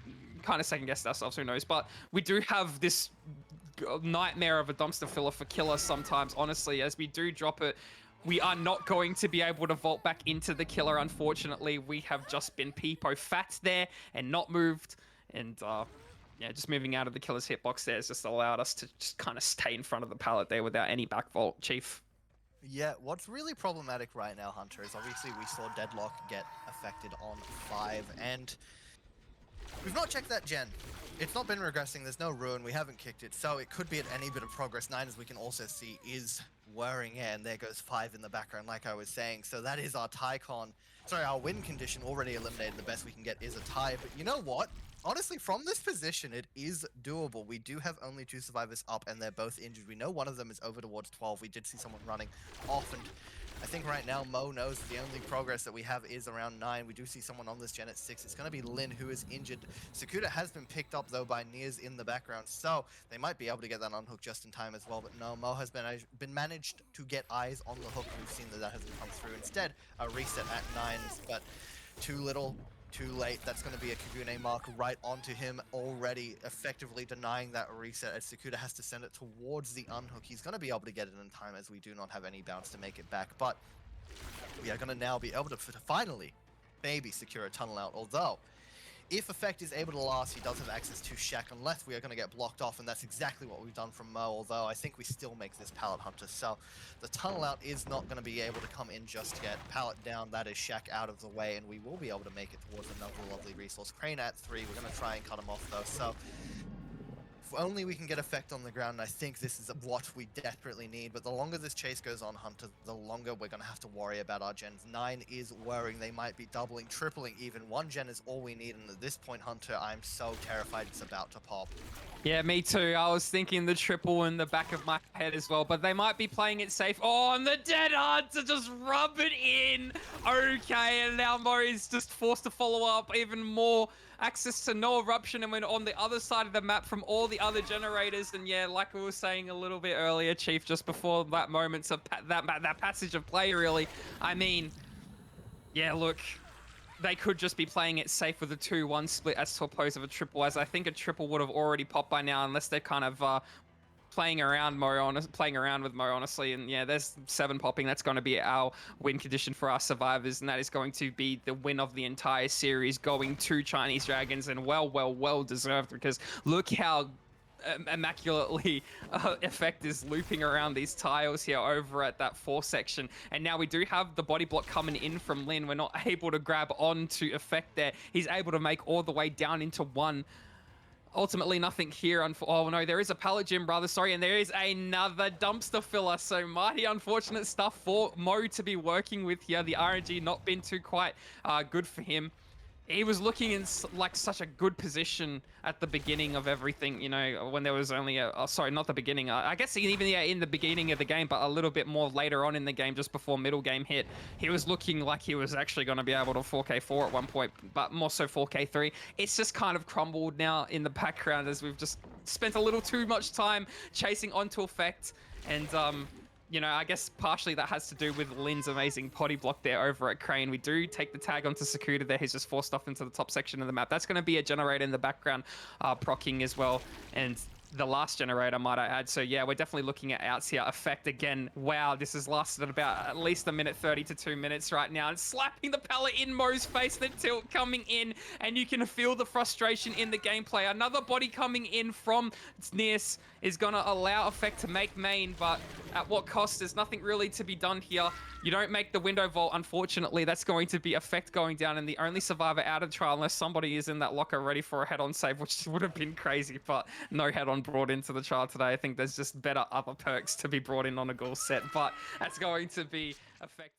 kind of second guessed ourselves, who knows. But we do have this nightmare of a dumpster filler for killer sometimes, honestly. As we do drop it, we are not going to be able to vault back into the killer, unfortunately. We have just been peepo fat there and not moved, and yeah, just moving out of the killer's hitbox there has just allowed us to just kind of stay in front of the pallet there without any back vault, Chief. Yeah, what's really problematic right now, Hunter, is obviously we saw Deadlock get affected on 5, and we've not checked that gen. It's not been regressing, there's no ruin, we haven't kicked it, so it could be at any bit of progress. 9, as we can also see, is whirring in, and there goes 5 in the background, like I was saying. So that is our our win condition already eliminated. The best we can get is a tie, but you know what? Honestly, from this position, it is doable. We do have only 2 survivors up, and they're both injured. We know one of them is over towards 12. We did see someone running off, and I think right now Mo knows the only progress that we have is around 9. We do see someone on this gen at 6. It's going to be Lin, who is injured. Sakuda has been picked up, though, by Nias in the background, so they might be able to get that unhook just in time as well. But no, Mo has been managed to get eyes on the hook. We've seen that hasn't come through. Instead, a reset at 9s, but too little, too late. That's going to be a Kagune mark right onto him, already effectively denying that reset, as Sakuda has to send it towards the unhook. He's going to be able to get it in time, as we do not have any bounce to make it back, but we are going to now be able to finally maybe secure a tunnel out. Although, if Effect is able to last, he does have access to Shack, unless we are going to get blocked off, and that's exactly what we've done from Mo, although I think we still make this pallet, Hunter. So the tunnel out is not going to be able to come in just yet. Pallet down, that is Shack out of the way, and we will be able to make it towards another lovely resource. Crane at 3, we're going to try and cut him off though, so if only we can get Effect on the ground, and I think this is what we desperately need. But the longer this chase goes on, Hunter, the longer we're going to have to worry about our gens. 9 is worrying. They might be doubling, tripling even. 1 gen is all we need, and at this point, Hunter, I'm so terrified it's about to pop. Yeah, me too. I was thinking the triple in the back of my head as well, but they might be playing it safe. Oh, and the dead hard to just rub it in. Okay, and now Mori's just forced to follow up even more. Access to no eruption, and we're on the other side of the map from all the other generators. And yeah, like we were saying a little bit earlier, Chief, just before that moment of that passage of play, really. I mean, yeah, look, they could just be playing it safe with a 2-1 split as opposed to a triple, as I think a triple would have already popped by now, unless they're kind of playing around with Mo, honestly. And yeah, there's 7 popping. That's going to be our win condition for our survivors, and that is going to be the win of the entire series, going to Chinese Dragons, and well deserved, because look how immaculately Effect is looping around these tiles here over at that 4 section. And now we do have the body block coming in from Lin. We're not able to grab onto Effect there. He's able to make all the way down into 1. Ultimately, nothing here. Oh no, there is a pallet gym, brother. Sorry, and there is another dumpster filler. So mighty unfortunate stuff for Mo to be working with here. The RNG not been too quite good for him. he was looking in like such a good position at the beginning of everything, you know, when there was only a, oh, sorry, not the beginning. I guess even yeah, in the beginning of the game, but a little bit more later on in the game, just before middle game hit, he was looking like he was actually going to be able to 4K4 at one point, but more so 4K3. It's just kind of crumbled now in the background as we've just spent a little too much time chasing onto effect and you know, I guess partially that has to do with Lin's amazing potty block there over at Crane. We do take the tag onto Sakuda there. He's just forced off into the top section of the map. That's going to be a generator in the background, proccing as well. And the last generator, might I add. So yeah, we're definitely looking at outs here. Effect again. Wow, this has lasted about at least a minute 30 to 2 minutes right now. And slapping the pallet in Mo's face, the tilt coming in, and you can feel the frustration in the gameplay. Another body coming in from Nias is going to allow Effect to make main, but at what cost? There's nothing really to be done here. You don't make the window vault, unfortunately. That's going to be Effect going down, and the only survivor out of trial, unless somebody is in that locker ready for a head-on save, which would have been crazy, but no head-on brought into the trial today. I think there's just better other perks to be brought in on a goal set, but that's going to be Effect.